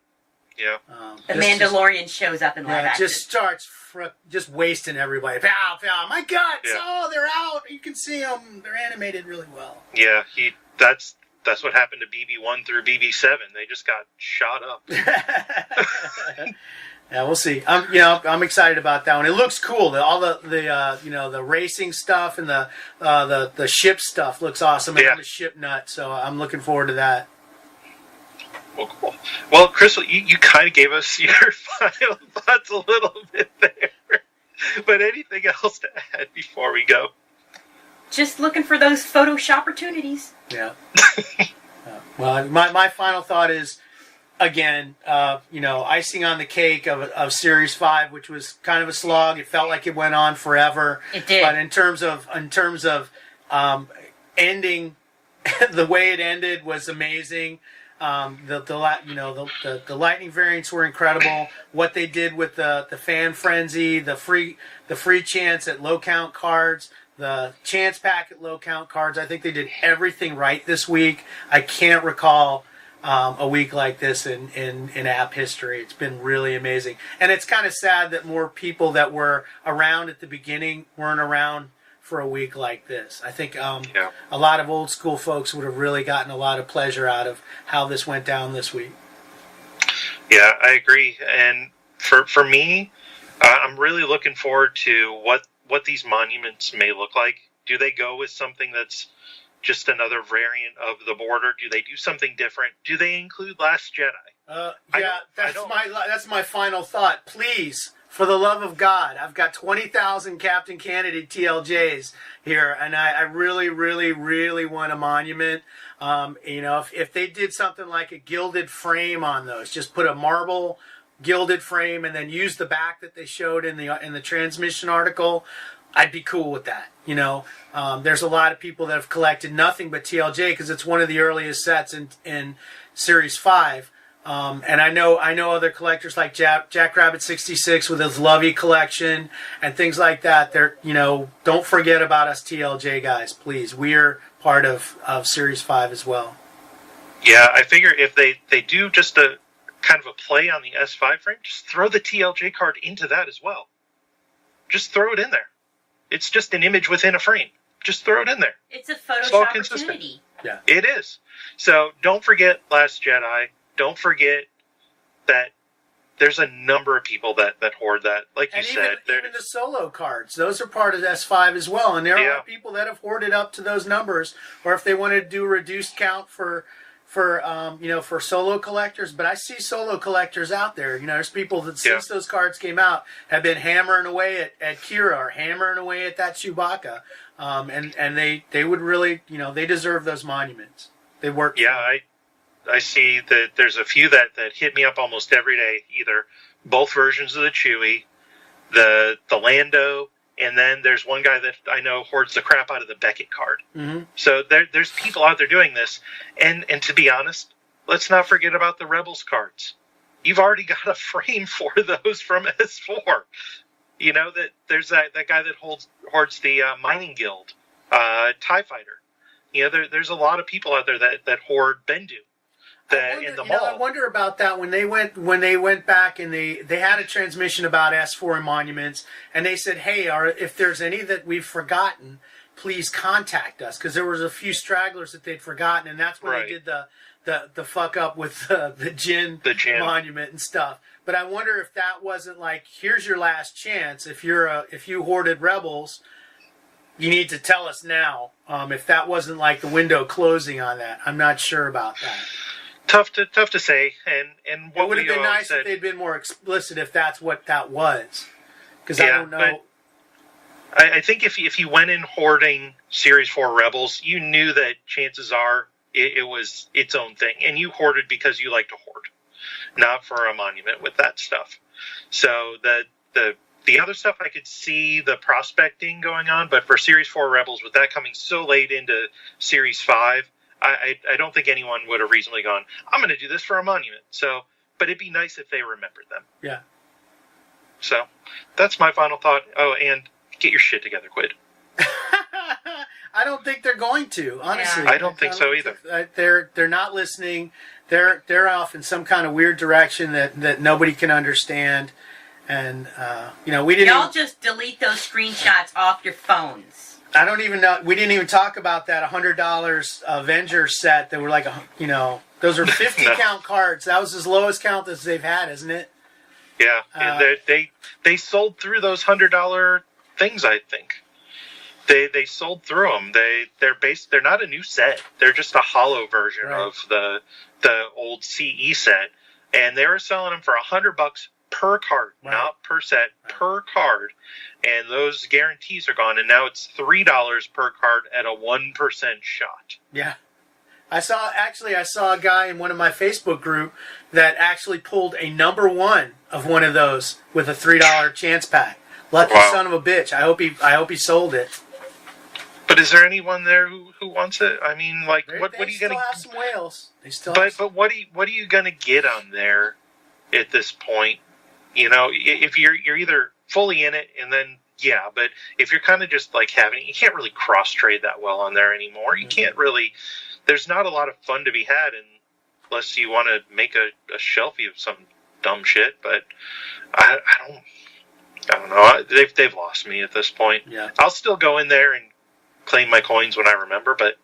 The Mandalorian shows up in live action. Just starts just wasting everybody. Pow, pow, my guts! Yeah. Oh, they're out. You can see them. They're animated really well. Yeah, that's what happened to BB-1 through BB-7. They just got shot up. Yeah, we'll see. I'm excited about that one. It looks cool. All the racing stuff and the ship stuff looks awesome. And I'm a ship nut, so I'm looking forward to that. Well, cool. Well, Crystal, you kind of gave us your final thoughts a little bit there. But anything else to add before we go? Just looking for those Photoshop opportunities. Yeah. Well, my final thought is, again, icing on the cake of Series 5, which was kind of a slog. It felt like it went on forever. It did. But in terms of ending, the way it ended was amazing. The lightning variants were incredible. What they did with the fan frenzy, the free chance at low count cards, the chance pack at low count cards. I think they did everything right this week. I can't recall a week like this in app history. It's been really amazing. And it's kind of sad that more people that were around at the beginning weren't around for a week like this. I think a lot of old school folks would have really gotten a lot of pleasure out of how this went down this week. Yeah, I agree. And for me, I'm really looking forward to what these monuments may look like. Do they go with something that's just another variant of the border? Do they do something different? Do they include Last Jedi? That's my final thought. Please, for the love of God, I've got 20,000 Captain Kennedy TLJs here, and I really, really, really want a monument. If they did something like a gilded frame on those, just put a marble gilded frame and then use the back that they showed in the transmission article, I'd be cool with that. There's a lot of people that have collected nothing but TLJ because it's one of the earliest sets in Series 5. And I know other collectors like Jackrabbit 66 with his Lovey collection and things like that. Don't forget about us TLJ guys, please. We're part of Series 5 as well. Yeah, I figure if they do just a kind of a play on the S5 frame, just throw the TLJ card into that as well. Just throw it in there. It's just an image within a frame. Just throw it in there. It's a Photoshop opportunity. Yeah, it is. So don't forget Last Jedi. Don't forget that there's a number of people that hoard that. Like you said. Even the solo cards. Those are part of S5 as well. And there are people that have hoarded up to those numbers. Or if they wanted to do a reduced count for solo collectors, but I see solo collectors out there. There's people that since those cards came out have been hammering away at Kira or hammering away at that Chewbacca, and they would really, they deserve those monuments. They work. Yeah, I see that there's a few that hit me up almost every day. Either both versions of the Chewie, the Lando. And then there's one guy that I know hoards the crap out of the Beckett card. Mm-hmm. So there's people out there doing this. And to be honest, let's not forget about the Rebels cards. You've already got a frame for those from S4. That there's that guy that hoards the Mining Guild TIE Fighter. There's a lot of people out there that hoard Bendu. in the mall. I wonder about that when they went back and they had a transmission about S4 monuments, and they said, hey, if there's any that we've forgotten, please contact us, because there was a few stragglers that they'd forgotten, and that's when they did the fuck up with the gin monument and stuff. But I wonder if that wasn't like, here's your last chance. If you hoarded rebels, you need to tell us now. If that wasn't like the window closing on that, I'm not sure about that. Tough to say. And what it would have been nice if they'd been more explicit if that's what that was. Because I don't know. I think if you went in hoarding Series 4 Rebels, you knew that chances are it was its own thing, and you hoarded because you like to hoard, not for a monument with that stuff. So the other stuff I could see the prospecting going on, but for Series 4 Rebels, with that coming so late into Series 5, I don't think anyone would have reasonably gone, I'm going to do this for a monument. So, but it'd be nice if they remembered them. Yeah. So that's my final thought. Oh, and get your shit together, Quidd. I don't think they're going to, honestly. I don't think so either. They're not listening. They're off in some kind of weird direction that nobody can understand. And we didn't. Y'all just delete those screenshots off your phones. I don't even know. We didn't even talk about that $100 Avenger set that were like those are 50 count cards. That was as lowest count as they've had, isn't it? Yeah, and they sold through those $100 things. I think they sold through them. They're not a new set. They're just a hollow version of the old CE set, and they were selling them for $100 per card, not per set, per card. And those guarantees are gone, and now it's $3 per card at a 1% shot. Yeah. I saw a guy in one of my Facebook group that actually pulled a number 1 of one of those with a $3 chance pack. Lucky son of a bitch. I hope he sold it. But is there anyone there who wants it? I mean, like, what are you going to? They still have some whales. They still. But what are you going to get on there at this point? If you're either fully in it, and then but if you're kind of just like having it, you can't really cross trade that well on there anymore. You can't really. There's not a lot of fun to be had unless you want to make a shelfie of some dumb shit. But I don't know. They've lost me at this point. Yeah. I'll still go in there and claim my coins when I remember. But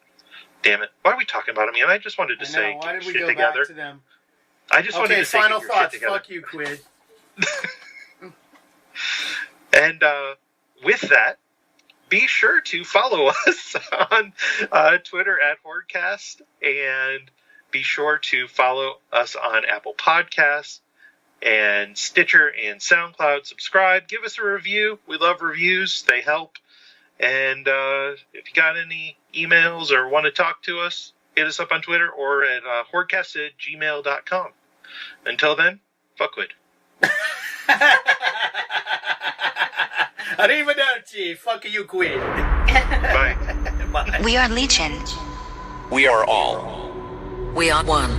damn it, why are we talking about them? I just wanted to say why get did we shit go together. back to them? I just wanted to say final get your thoughts. shit together. Fuck you, Quidd. And with that, be sure to follow us on Twitter at Hoardcast, and be sure to follow us on Apple Podcasts and Stitcher and SoundCloud. Subscribe, give us a review. We love reviews; they help. And if you got any emails or want to talk to us, hit us up on Twitter or at hoardcast@gmail.com. Until then, fuck Quidd. Arrivederci. Fuck you, Quidd. Bye. Bye. We are Legion. We are all. We are one.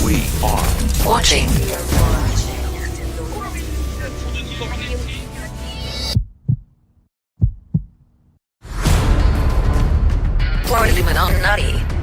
We are Watching. Hoard Illuminati.